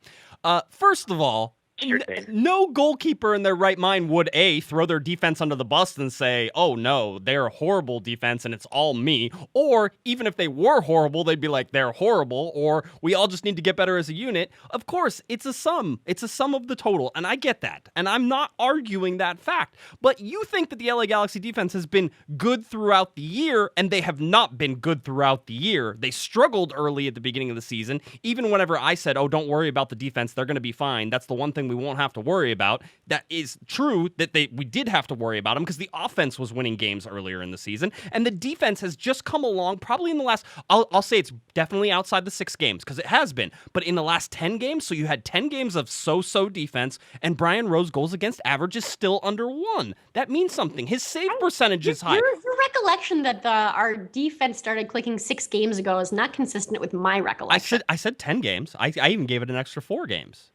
S3: First of all,
S7: Sure thing.
S3: no goalkeeper in their right mind would throw their defense under the bus and say, oh no, they're a horrible defense and it's all me. Or even if they were horrible, they'd be like, they're horrible, or we all just need to get better as a unit. Of course, it's a sum. It's a sum of the total, and I get that. And I'm not arguing that fact. But you think that the LA Galaxy defense has been good throughout the year, and they have not been good throughout the year. They struggled early at the beginning of the season. Even whenever I said, oh, don't worry about the defense, they're going to be fine. That's the one thing we won't have to worry about. That is true that we did have to worry about them because the offense was winning games earlier in the season, and the defense has just come along probably in the last, I'll say it's definitely outside the 6 games because it has been, but in the last 10 games, so you had 10 games of so-so defense, and Brian Rowe's goals against average is still under 1. That means something. His save percentage is high.
S4: Your recollection that our defense started clicking 6 games ago is not consistent with my recollection.
S3: I said 10 games. I even gave it an extra 4 games.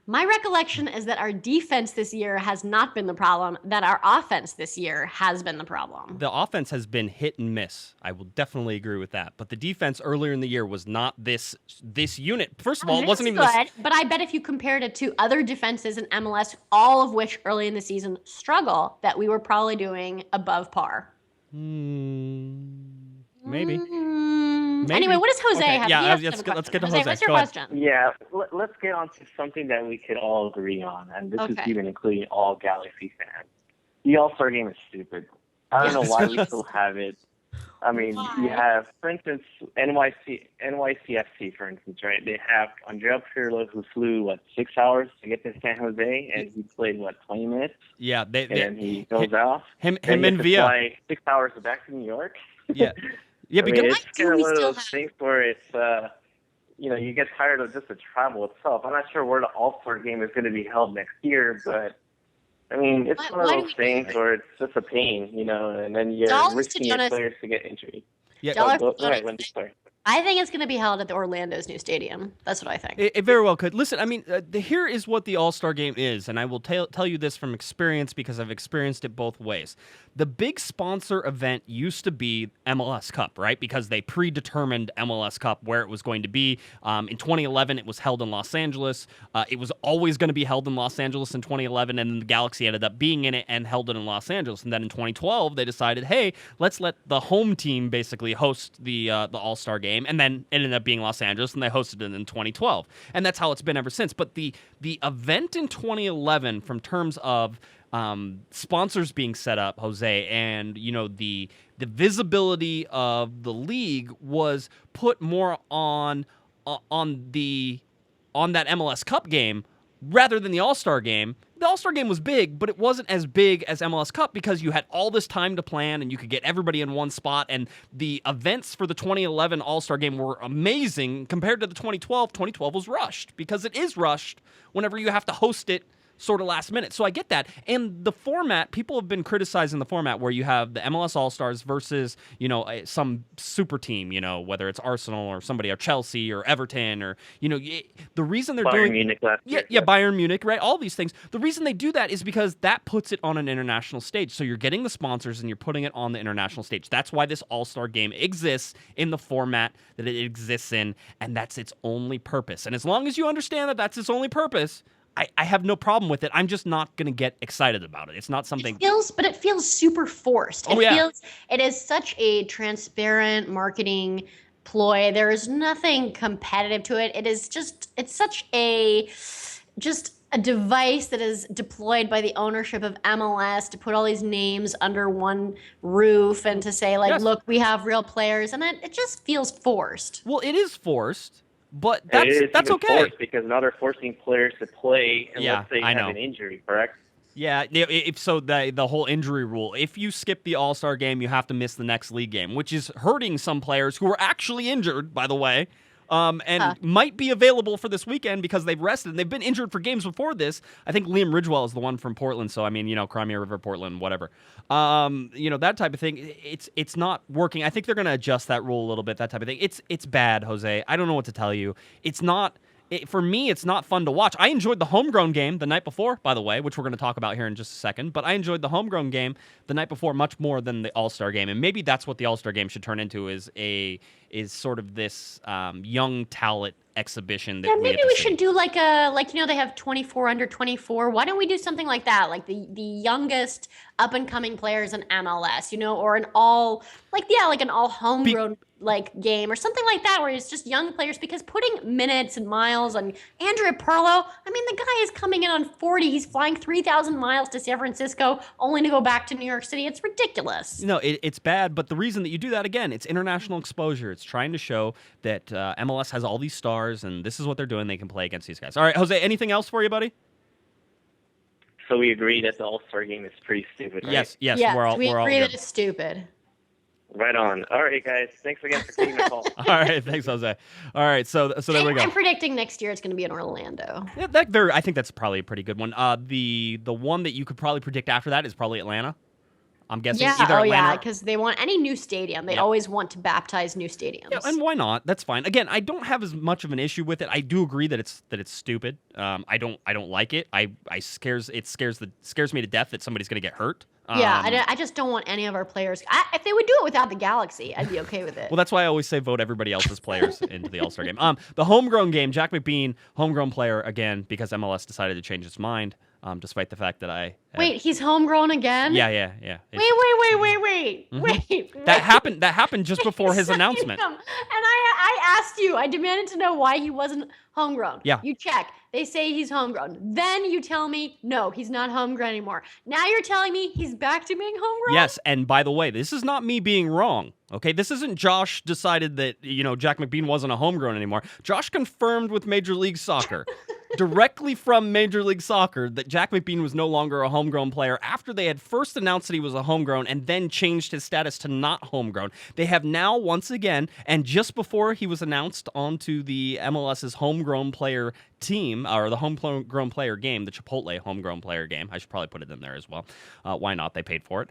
S4: My recollection is that our defense this year has not been the problem, that our offense this year has been the problem.
S3: The offense has been hit and miss. I will definitely agree with that. But the defense earlier in the year was not this unit. First of all, it wasn't even
S4: good, but I bet if you compared it to other defenses in MLS, all of which early in the season struggle, that we were probably doing above par.
S3: Maybe.
S4: Anyway, what does Jose have?
S3: Yeah, let's get to Jose.
S4: What's your
S3: Go ahead.
S4: question?
S7: Yeah, let's get on to something that we could all agree on, and this is even including all Galaxy fans. The All-Star Game is stupid. I don't know why we still have it. I mean, you have, for instance, NYCFC, for instance, right? They have Andrea Pirlo, who flew, 6 hours to get to San Jose, and he played, 20 minutes?
S3: Yeah.
S7: And he goes off.
S3: Him and Villa.
S7: Fly 6 hours back to New York.
S3: Yeah. Yeah,
S7: I mean, it's kind of one of those things where it's, you get tired of just the travel itself. I'm not sure where the All-Star Game is going to be held next year, but, I mean, it's one of those things where it's just a pain, and then you're risking your players to get injured.
S3: Yeah.
S7: Go ahead, Wendy, sorry.
S4: I think it's going to be held at the Orlando's new stadium. That's what I think.
S3: It very well could. Listen, I mean, here is what the All-Star Game is, and I will tell you this from experience because I've experienced it both ways. The big sponsor event used to be MLS Cup, right? Because they predetermined MLS Cup where it was going to be. In 2011, it was held in Los Angeles. It was always going to be held in Los Angeles in 2011, and then the Galaxy ended up being in it and held it in Los Angeles. And then in 2012, they decided, hey, let's let the home team basically host the All-Star Game. And then it ended up being Los Angeles, and they hosted it in 2012. And that's how it's been ever since. But the event in 2011, from terms of sponsors being set up, Jose, and the visibility of the league was put more on that MLS Cup game rather than the All-Star Game. The All-Star Game was big, but it wasn't as big as MLS Cup because you had all this time to plan and you could get everybody in one spot, and the events for the 2011 All-Star Game were amazing compared to the 2012. 2012 was rushed because it is rushed whenever you have to host it sort of last minute. So I get that. And the format, people have been criticizing the format where you have the MLS All-Stars versus, some super team, whether it's Arsenal or somebody or Chelsea or Everton or, the reason they're
S7: Bayern Munich last year.
S3: Yeah, Bayern Munich, right? All these things. The reason they do that is because that puts it on an international stage. So you're getting the sponsors and you're putting it on the international stage. That's why this All-Star Game exists in the format that it exists in, and that's its only purpose. And as long as you understand that that's its only purpose, I have no problem with it. I'm just not going to get excited about it. It's not something...
S4: It feels super forced. It is such a transparent marketing ploy. There is nothing competitive to it. It's such a device that is deployed by the ownership of MLS to put all these names under one roof and to say, look, we have real players. And it just feels forced.
S3: Well, it is forced. But that's okay.
S7: Forced because now they're forcing players to play unless they have an injury, correct?
S3: Yeah, if so, the whole injury rule. If you skip the All-Star Game, you have to miss the next league game, which is hurting some players who are actually injured, by the way. Might be available for this weekend because they've rested and they've been injured for games before this. I think Liam Ridgewell is the one from Portland, so I mean, Crimea River, Portland, whatever. That type of thing. It's not working. I think they're going to adjust that rule a little bit. That type of thing. It's bad, Jose. I don't know what to tell you. It's not for me, it's not fun to watch. I enjoyed the homegrown game the night before, by the way, which we're going to talk about here in just a second. But I enjoyed the homegrown game the night before much more than the All-Star game, and maybe that's what the All-Star game should turn into is sort of this young talent exhibition that
S4: maybe we should do like they have 24 under 24. Why don't we do something like that, like the youngest up and coming players in MLS, or an all an all homegrown game or something like that, where it's just young players, because putting minutes and miles on Andrea Pirlo, I mean, the guy is coming in on 40. He's flying 3,000 miles to San Francisco only to go back to New York City. It's ridiculous.
S3: It's bad, but the reason that you do that, again, it's international exposure. It's trying to show that MLS has all these stars, and this is what they're doing. They can play against these guys. All right, Jose, anything else for you, buddy?
S7: So we agree that the All-Star game is pretty stupid, right?
S3: Yes,
S4: we agree that it's stupid.
S7: Right on. All right, guys. Thanks again for taking my call.
S3: All right, thanks, Jose. All right, so there we go.
S4: I'm predicting next year it's going to be in Orlando.
S3: Yeah, I think that's probably a pretty good one. The one that you could probably predict after that is probably Atlanta. I'm guessing either Atlanta.
S4: Because they want any new stadium. They always want to baptize new stadiums.
S3: Yeah, and why not? That's fine. Again, I don't have as much of an issue with it. I do agree that it's stupid. I don't like it. It scares me to death that somebody's going to get hurt.
S4: I just don't want any of our players. If they would do it without the Galaxy, I'd be okay with it.
S3: Well, that's why I always say vote everybody else's players into the All-Star game. The homegrown game, Jack McBean, homegrown player again, because MLS decided to change its mind, despite the fact that
S4: Wait, he's homegrown again?
S3: Yeah.
S4: Wait.
S3: Mm-hmm.
S4: Wait.
S3: That happened just before his announcement.
S4: And I asked you, I demanded to know why he wasn't homegrown.
S3: Yeah.
S4: You check. They say he's homegrown. Then you tell me, no, he's not homegrown anymore. Now you're telling me he's back to being homegrown?
S3: Yes, and by the way, this is not me being wrong. Okay, this isn't Josh decided that, Jack McBean wasn't a homegrown anymore. Josh confirmed with Major League Soccer, directly from Major League Soccer, that Jack McBean was no longer a homegrown player after they had first announced that he was a homegrown and then changed his status to not homegrown. They have now, once again, and just before he was announced onto the MLS's homegrown player team, or the homegrown player game, the Chipotle homegrown player game. I should probably put it in there as well. Why not? They paid for it.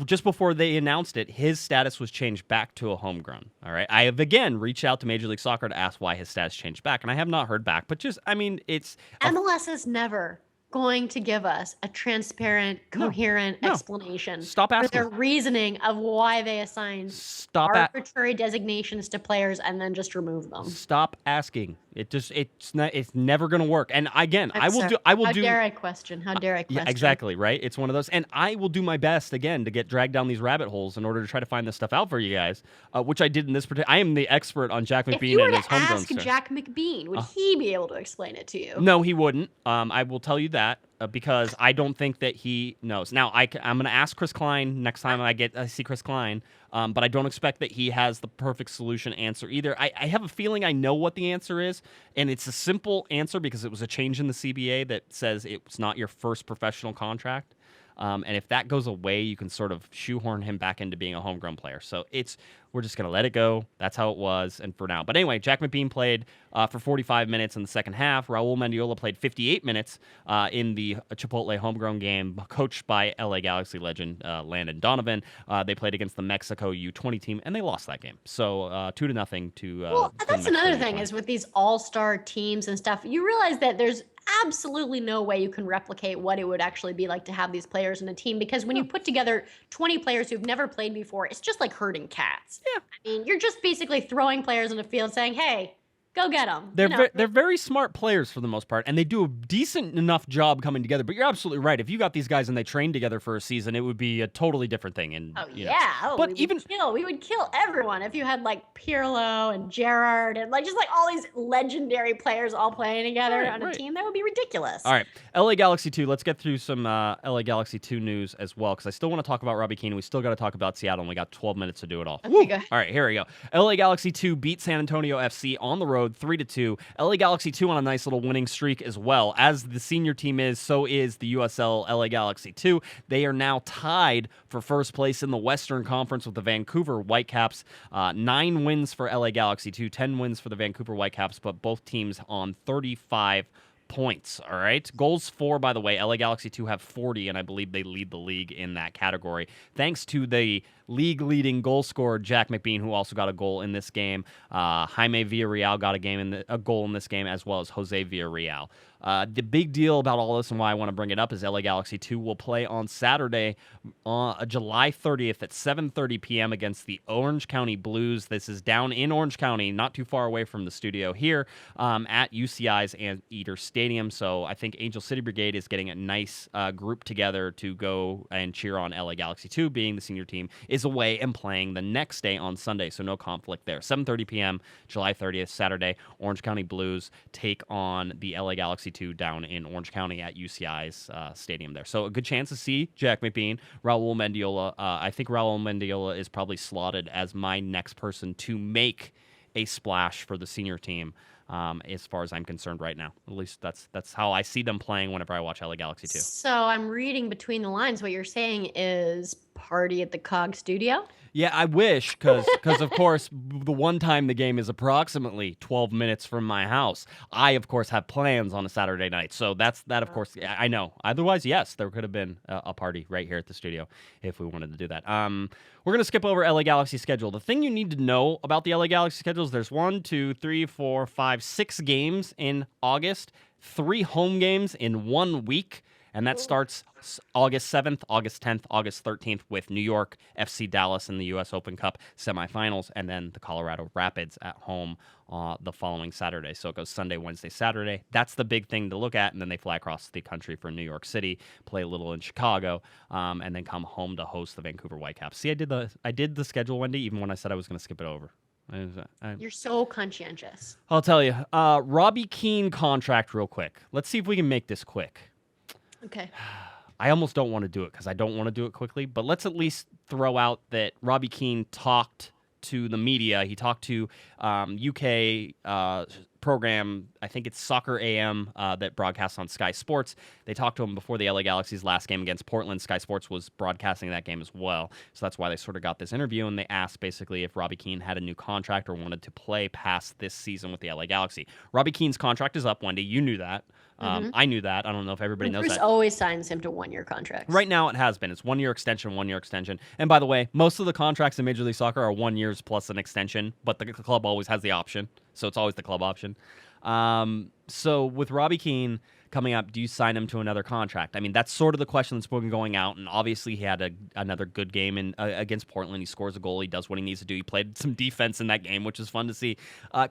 S3: Just before they announced it, his status was changed back to a homegrown. All right. I have again reached out to Major League Soccer to ask why his status changed back, and I have not heard back. But it's
S4: MLS is never going to give us a transparent, coherent explanation.
S3: Stop asking.
S4: For their reasoning of why they assign arbitrary designations to players and then just remove them.
S3: Stop asking. It's never going to work. And again, I will do.
S4: How dare I question?
S3: Yeah, exactly, right? It's one of those. And I will do my best, again, to get dragged down these rabbit holes in order to try to find this stuff out for you guys, which I did in this particular. I am the expert on Jack McBean and his homegrown stuff.
S4: If you were to ask Jack McBean, would he be able to explain it to you?
S3: No, he wouldn't. I will tell you that. Because I don't think that he knows. Now, I'm going to ask Chris Klein next time I see Chris Klein, but I don't expect that he has the perfect solution answer either. I have a feeling I know what the answer is, and it's a simple answer because it was a change in the CBA that says it's not your first professional contract. And if that goes away, you can sort of shoehorn him back into being a homegrown player. So we're just going to let it go. That's how it was, and for now. But anyway, Jack McBean played for 45 minutes in the second half. Raul Mendiola played 58 minutes in the Chipotle homegrown game, coached by LA Galaxy legend Landon Donovan. They played against the Mexico U20 team, and they lost that game. So 2-0 to
S4: well, that's another thing is with these all-star teams and stuff, you realize that there's absolutely no way you can replicate what it would actually be like to have these players in a team, because when you put together 20 players who've never played before, it's just like herding cats.
S3: Yeah.
S4: I mean, you're just basically throwing players in a field saying, hey, go get them.
S3: They're very smart players for the most part, and they do a decent enough job coming together. But you're absolutely right. If you got these guys and they trained together for a season, it would be a totally different thing. And
S4: but we would kill everyone if you had like Pirlo and Gerrard and just all these legendary players all playing together on a team. That would be ridiculous.
S3: All right, LA Galaxy 2. Let's get through some LA Galaxy 2 news as well, because I still want to talk about Robbie Keane. We still got to talk about Seattle, and we got 12 minutes to do it all.
S4: Okay, go ahead.
S3: All right, here we go. LA Galaxy 2 beat San Antonio FC on the road 3-2. LA Galaxy 2 on a nice little winning streak as well. As the senior team is, so is the USL LA Galaxy 2. They are now tied for first place in the Western Conference with the Vancouver Whitecaps. 9 wins for LA Galaxy 2, 10 wins for the Vancouver Whitecaps, but both teams on 35 points. All right. Goals for, by the way, LA Galaxy 2 have 40, and I believe they lead the league in that category, thanks to the league-leading goal scorer Jack McBean, who also got a goal in this game. Jaime Villarreal got a goal in this game, as well as Jose Villarreal. The big deal about all this and why I want to bring it up is LA Galaxy 2 will play on Saturday, July 30th at 7:30 p.m. against the Orange County Blues. This is down in Orange County, not too far away from the studio here, at UCI's Anteater Stadium. So I think Angel City Brigade is getting a nice group together to go and cheer on LA Galaxy 2, being the senior team is away and playing the next day on Sunday, so no conflict there. 7:30 p.m., July 30th, Saturday, Orange County Blues take on the LA Galaxy 2 down in Orange County at UCI's stadium there. So a good chance to see Jack McBean, Raul Mendiola. I think Raul Mendiola is probably slotted as my next person to make a splash for the senior team, as far as I'm concerned right now. At least that's how I see them playing whenever I watch LA Galaxy 2.
S4: So I'm reading between the lines. What you're saying is party at the CoG Studio?
S3: Yeah, I wish, because of course, the one time the game is approximately 12 minutes from my house. I, of course, have plans on a Saturday night. So that, of course, I know. Otherwise, yes, there could have been a party right here at the studio if we wanted to do that. We're going to skip over LA Galaxy schedule. The thing you need to know about the LA Galaxy schedule is there's 6 games in August, 3 home games in 1 week. And that starts August 7th, August 10th, August 13th with New York, FC Dallas in the U.S. Open Cup semifinals, and then the Colorado Rapids at home the following Saturday. So it goes Sunday, Wednesday, Saturday. That's the big thing to look at, and then they fly across the country for New York City, play a little in Chicago, and then come home to host the Vancouver Whitecaps. See, I did the schedule, Wendy, even when I said I was going to skip it over.
S4: You're so conscientious.
S3: I'll tell you. Robbie Keane contract real quick. Let's see if we can make this quick.
S4: Okay.
S3: I almost don't want to do it because I don't want to do it quickly, but let's at least throw out that Robbie Keane talked to the media. He talked to UK program, I think it's Soccer AM, that broadcasts on Sky Sports. They talked to him before the LA Galaxy's last game against Portland. Sky Sports was broadcasting that game as well, so that's why they sort of got this interview, and they asked basically if Robbie Keane had a new contract or wanted to play past this season with the LA Galaxy. Robbie Keane's contract is up, Wendy. You knew that. I knew that. I don't know if everybody knows
S4: Bruce
S3: that.
S4: always signs him to 1-year contracts.
S3: Right now it has been. It's 1 year extension, 1 year extension. And by the way, most of the contracts in Major League Soccer are 1 year plus an extension, but the club always has the option. So it's always the club option. So with Robbie Keane coming up, do you sign him to another contract? I mean, that's sort of the question that's been going out, and obviously he had another good game against Portland. He scores a goal. He does what he needs to do. He played some defense in that game, which is fun to see.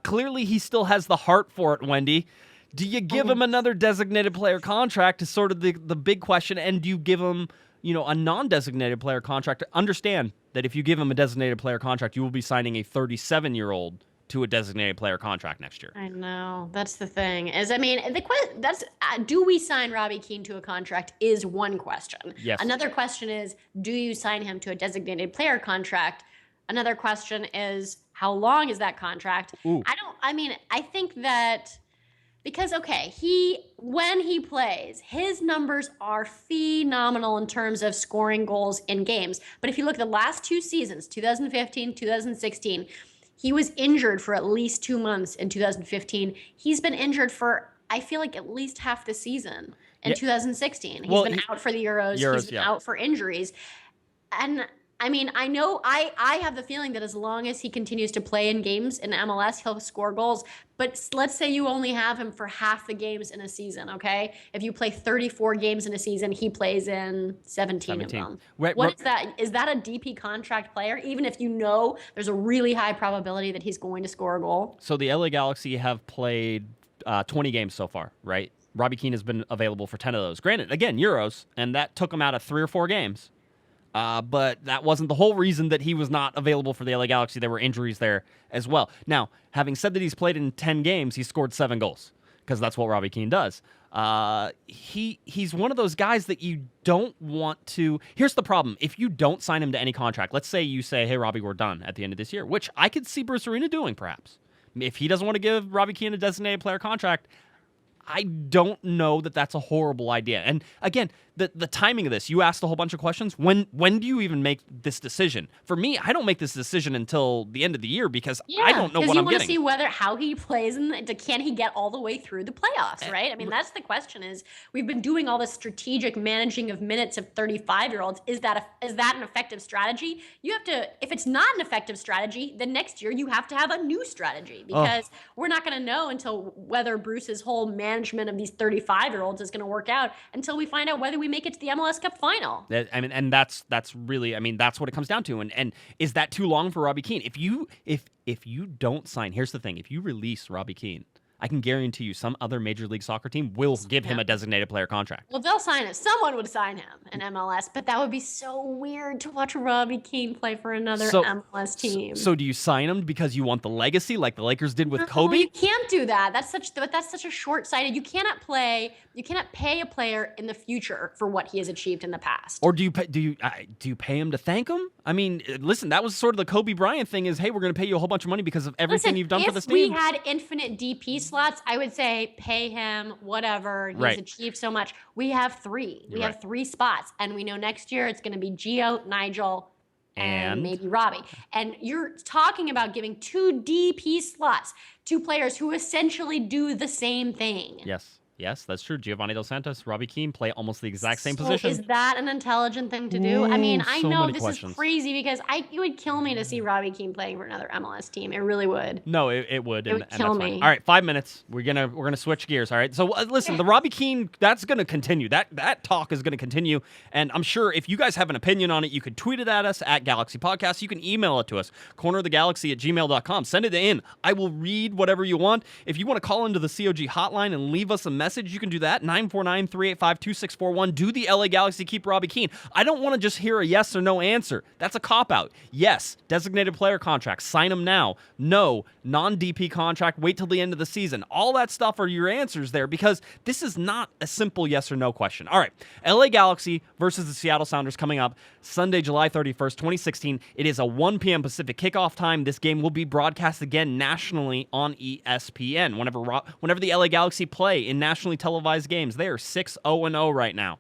S3: Clearly, he still has the heart for it, Wendy. Do you give him another designated player contract is sort of the big question, and do you give him, a non-designated player contract? Understand that if you give him a designated player contract, you will be signing a 37-year-old to a designated player contract next year.
S4: I know. That's the thing. Do we sign Robbie Keane to a contract is one question.
S3: Yes.
S4: Another question is, do you sign him to a designated player contract? Another question is, how long is that contract?
S3: Ooh.
S4: I think that because, when he plays, his numbers are phenomenal in terms of scoring goals in games. But if you look at the last 2 seasons, 2015, 2016, he was injured for at least 2 months in 2015. He's been injured for, I feel like, at least half the season in 2016. He's been out for the Euros. He's been out for injuries. And I know I have the feeling that as long as he continues to play in games in MLS, he'll score goals. But let's say you only have him for half the games in a season, okay? If you play 34 games in a season, he plays in 17 of them. What is that? Is that a DP contract player, even if you know there's a really high probability that he's going to score a goal?
S3: So the LA Galaxy have played 20 games so far, right? Robbie Keane has been available for 10 of those. Granted, again, Euros, and that took him out of 3 or 4 games. But that wasn't the whole reason that he was not available for the LA Galaxy. There were injuries there as well. Now, having said that he's played in 10 games, he scored 7 goals because that's what Robbie Keane does. He's one of those guys that you don't want to... Here's the problem. If you don't sign him to any contract, let's say you say, hey, Robbie, we're done at the end of this year, which I could see Bruce Arena doing, perhaps. If he doesn't want to give Robbie Keane a designated player contract, I don't know that that's a horrible idea. And again, the timing of this. You asked a whole bunch of questions. When do you even make this decision? For me, I don't make this decision until the end of the year because I don't know what I'm getting.
S4: Because you want to see how he plays and can he get all the way through the playoffs, right? I mean, that's the question. Is we've been doing all this strategic managing of minutes of 35-year-olds. Is that an effective strategy? You have to. If it's not an effective strategy, then next year you have to have a new strategy because we're not going to know until whether Bruce's whole management of these 35-year-olds is going to work out until we find out whether we make it to the MLS Cup final.
S3: I mean, and that's really, I mean, that's what it comes down to. And is that too long for Robbie Keane? If you don't sign, here's the thing: if you release Robbie Keane, I can guarantee you some other Major League Soccer team will give him a designated player contract.
S4: Well, they'll sign it. Someone would sign him in MLS, but that would be so weird to watch Robbie Keane play for another MLS team.
S3: So do you sign him because you want the legacy like the Lakers did with Kobe?
S4: You can't do that. That's such a short-sighted. You cannot pay a player in the future for what he has achieved in the past.
S3: Or do you pay him to thank him? I mean, listen, that was sort of the Kobe Bryant thing is, hey, we're going to pay you a whole bunch of money because of everything you've done for this team.
S4: If we had infinite DP slots, I would say pay him whatever. He's achieved so much. We have 3. We have 3 spots, and we know next year it's going to be Gio, Nigel, and maybe Robbie. And you're talking about giving 2 DP slots to players who essentially do the same thing.
S3: Yes, that's true. Giovanni Dos Santos, Robbie Keane play almost the exact same position.
S4: Is that an intelligent thing to do? I mean, I know this is crazy because it would kill me to see Robbie Keane playing for another MLS team. It really would.
S3: No, it would.
S4: It would kill me.
S3: All right, 5 minutes. We're gonna switch gears. All right. So listen, the Robbie Keane, that's gonna continue. That talk is gonna continue, and I'm sure if you guys have an opinion on it, you could tweet it at us at Galaxy Podcast. You can email it to us, cornerofthegalaxy@gmail.com. Send it in. I will read whatever you want. If you want to call into the COG hotline and leave us a message, you can do that. 949-385-2641. Do the LA Galaxy keep Robbie Keane? I don't want to just hear a yes or no answer. That's a cop-out. Yes, designated player contract. Sign him now. No, non-DP contract. Wait till the end of the season. All that stuff are your answers there because this is not a simple yes or no question. All right, LA Galaxy versus the Seattle Sounders coming up Sunday, July 31st, 2016. It is a 1 p.m. Pacific kickoff time. This game will be broadcast again nationally on ESPN. Whenever the LA Galaxy play in nationally televised games, they are 6-0-0 right now.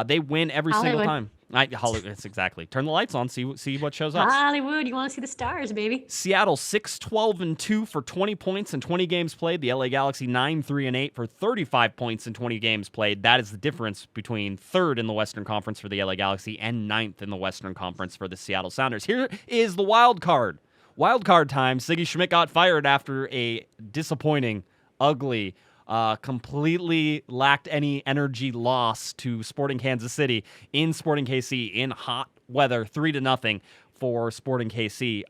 S3: They win every single time. Hollywood, it's exactly. Turn the lights on, see what shows up.
S4: Hollywood, you want to see the stars, baby.
S3: Seattle 6-12-2 for 20 points in 20 games played. The LA Galaxy 9-3-8 for 35 points in 20 games played. That is the difference between 3rd in the Western Conference for the LA Galaxy and 9th in the Western Conference for the Seattle Sounders. Here is the wild card. Wild card time. Siggy Schmidt got fired after a disappointing, ugly, completely lacked any energy loss to Sporting Kansas City in Sporting KC in hot weather, 3-0 for Sporting KC.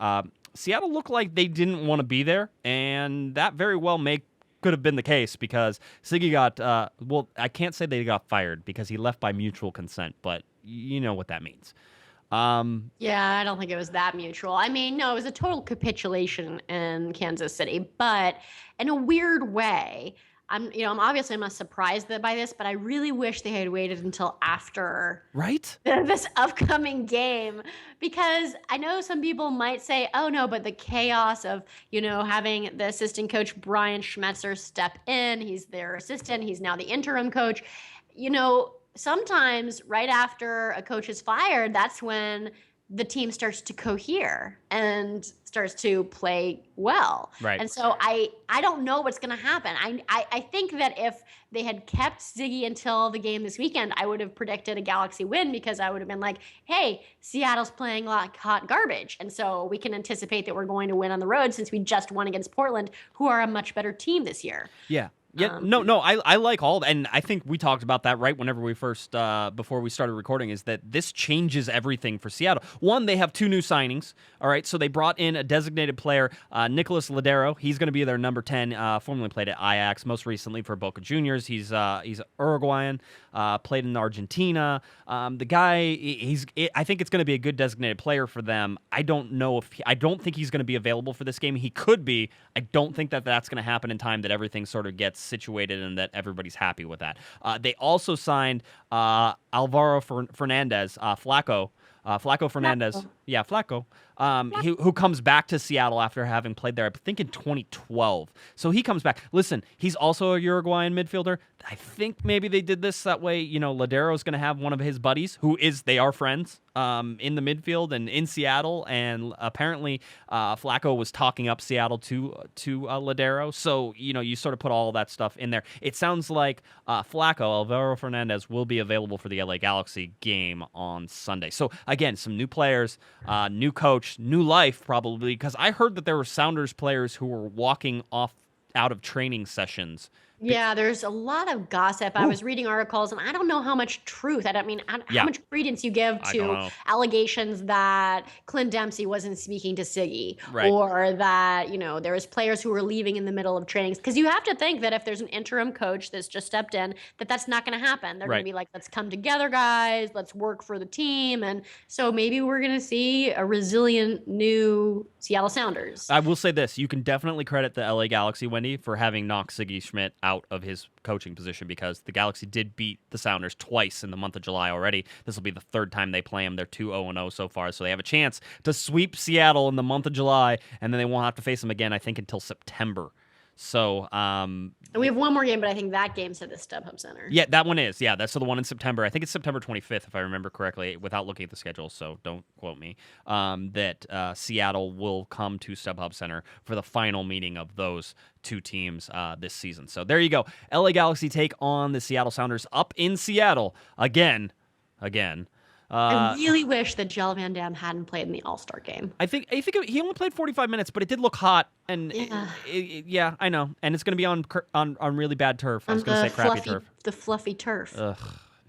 S3: Seattle looked like they didn't want to be there, and that very well could have been the case because Siggy got, I can't say they got fired because he left by mutual consent, but you know what that means.
S4: Yeah, I don't think it was that mutual. I mean, no, it was a total capitulation in Kansas City, but in a weird way, I'm obviously not surprised by this, but I really wish they had waited until after this upcoming game, because I know some people might say, oh no, but the chaos of, having the assistant coach Brian Schmetzer step in, he's their assistant, he's now the interim coach, sometimes right after a coach is fired, that's when the team starts to cohere and starts to play well.
S3: Right.
S4: And so I don't know what's going to happen. I think that if they had kept Ziggy until the game this weekend, I would have predicted a Galaxy win because I would have been like, hey, Seattle's playing like hot garbage. And so we can anticipate that we're going to win on the road since we just won against Portland, who are a much better team this year.
S3: Yeah. Yeah, I like all that, and I think we talked about that right whenever we first, before we started recording, is that this changes everything for Seattle. One, they have 2 new signings, all right, so they brought in a designated player, Nicolas Ladero. He's going to be their number 10, formerly played at Ajax, most recently for Boca Juniors. He's Uruguayan, played in Argentina. The guy, I think it's going to be a good designated player for them. I don't think he's going to be available for this game. He could be. I don't think that's going to happen in time that everything sort of gets situated and that everybody's happy with that. They also signed Alvaro Fernandez, Flaco Fernandez. Yeah, Flacco. Who comes back to Seattle after having played there, I think, in 2012. So he comes back. Listen, he's also a Uruguayan midfielder. I think maybe they did this that way. Ladero's going to have one of his buddies they are friends in the midfield and in Seattle. And apparently Flacco was talking up Seattle to Ladero. So, you sort of put all that stuff in there. It sounds like Flacco, Alvaro Fernandez, will be available for the LA Galaxy game on Sunday. So, again, some new players, new coach, new life probably, because I heard that there were Sounders players who were walking out of training sessions.
S4: Yeah, there's a lot of gossip. I was reading articles, and I don't know how much truth. How much credence you give to allegations that Clint Dempsey wasn't speaking to Siggy, or that there was players who were leaving in the middle of trainings. Because you have to think that if there's an interim coach that's just stepped in, that's not going to happen. They're going to be like, let's come together, guys. Let's work for the team. And so maybe we're going to see a resilient new Seattle Sounders.
S3: I will say this: you can definitely credit the LA Galaxy, Wendy, for having knocked Siggy Schmidt out of his coaching position, because the Galaxy did beat the Sounders twice in the month of July already. This will be the third time they play them. They're 2-0-0 so far, so they have a chance to sweep Seattle in the month of July, and then they won't have to face them again, I think, until September. So,
S4: and we have one more game, but I think that game's at the StubHub Center.
S3: Yeah, that one is. Yeah, that's the one in September. I think it's September 25th, if I remember correctly, without looking at the schedule, so don't quote me. That Seattle will come to StubHub Center for the final meeting of those two teams this season. So there you go. LA Galaxy take on the Seattle Sounders up in Seattle again.
S4: I really wish that Jelle Van Dam hadn't played in the All-Star game.
S3: I think he only played 45 minutes, but it did look hot. And yeah, I know. And it's going to be on really bad turf. I was going to say crappy turf.
S4: The fluffy turf.
S3: Ugh,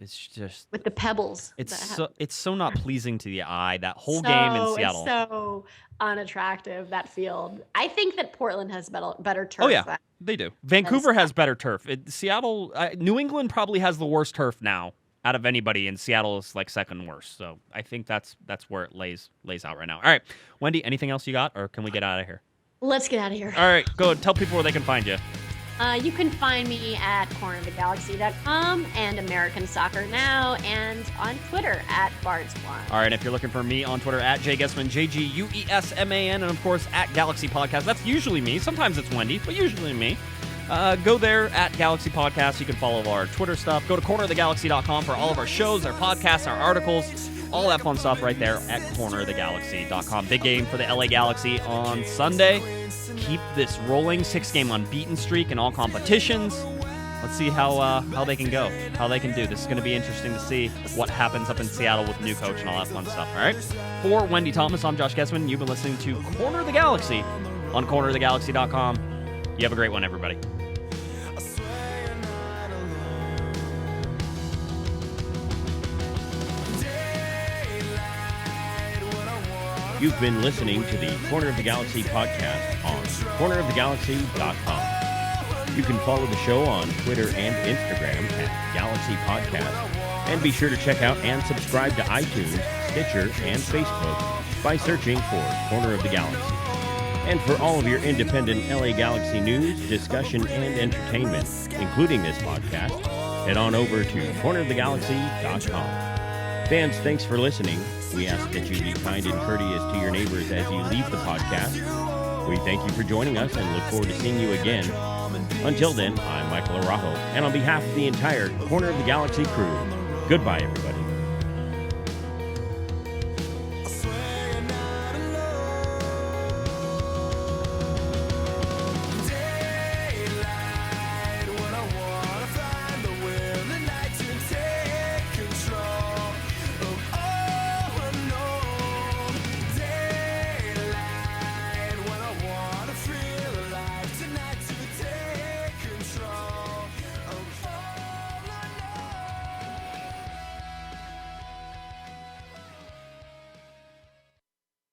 S3: it's just
S4: with the pebbles.
S3: It's so not pleasing to the eye. That whole game in Seattle.
S4: It's so unattractive, that field. I think that Portland has better turf.
S3: Oh yeah, they do. Vancouver has better turf. Seattle, New England probably has the worst turf now out of anybody, and Seattle is like second worst. So I think that's where it lays out right now. All right, Wendy, anything else you got, or can we get out of here?
S4: Let's get out of here.
S3: All right, go tell people where they can find you.
S4: You can find me at cornerofthegalaxy.com and American Soccer Now, and on Twitter at Bardswan.
S3: All right, if you're looking for me on Twitter, at JGuesman, JGUESMAN, and of course at Galaxy Podcast. That's usually me. Sometimes it's Wendy, but usually me. Go there at Galaxy Podcast. You can follow our Twitter stuff. Go to cornerofthegalaxy.com for all of our shows, our podcasts, our articles, all that fun stuff right there at cornerofthegalaxy.com. Big game for the LA Galaxy on Sunday. Keep this rolling 6-game unbeaten streak in all competitions. Let's see how they can go, how they can do. This is going to be interesting to see what happens up in Seattle with the new coach and all that fun stuff. All right. For Wendy Thomas, I'm Josh Guesman. You've been listening to Corner of the Galaxy on cornerofthegalaxy.com. You have a great one, everybody.
S5: You've been listening to the Corner of the Galaxy podcast on cornerofthegalaxy.com. You can follow the show on Twitter and Instagram at Galaxy Podcast. And be sure to check out and subscribe to iTunes, Stitcher, and Facebook by searching for Corner of the Galaxy. And for all of your independent LA Galaxy news, discussion, and entertainment, including this podcast, head on over to cornerofthegalaxy.com. Fans, thanks for listening. We ask that you be kind and courteous to your neighbors as you leave the podcast. We thank you for joining us and look forward to seeing you again. Until then, I'm Michael Araujo, and on behalf of the entire Corner of the Galaxy crew, goodbye, everybody.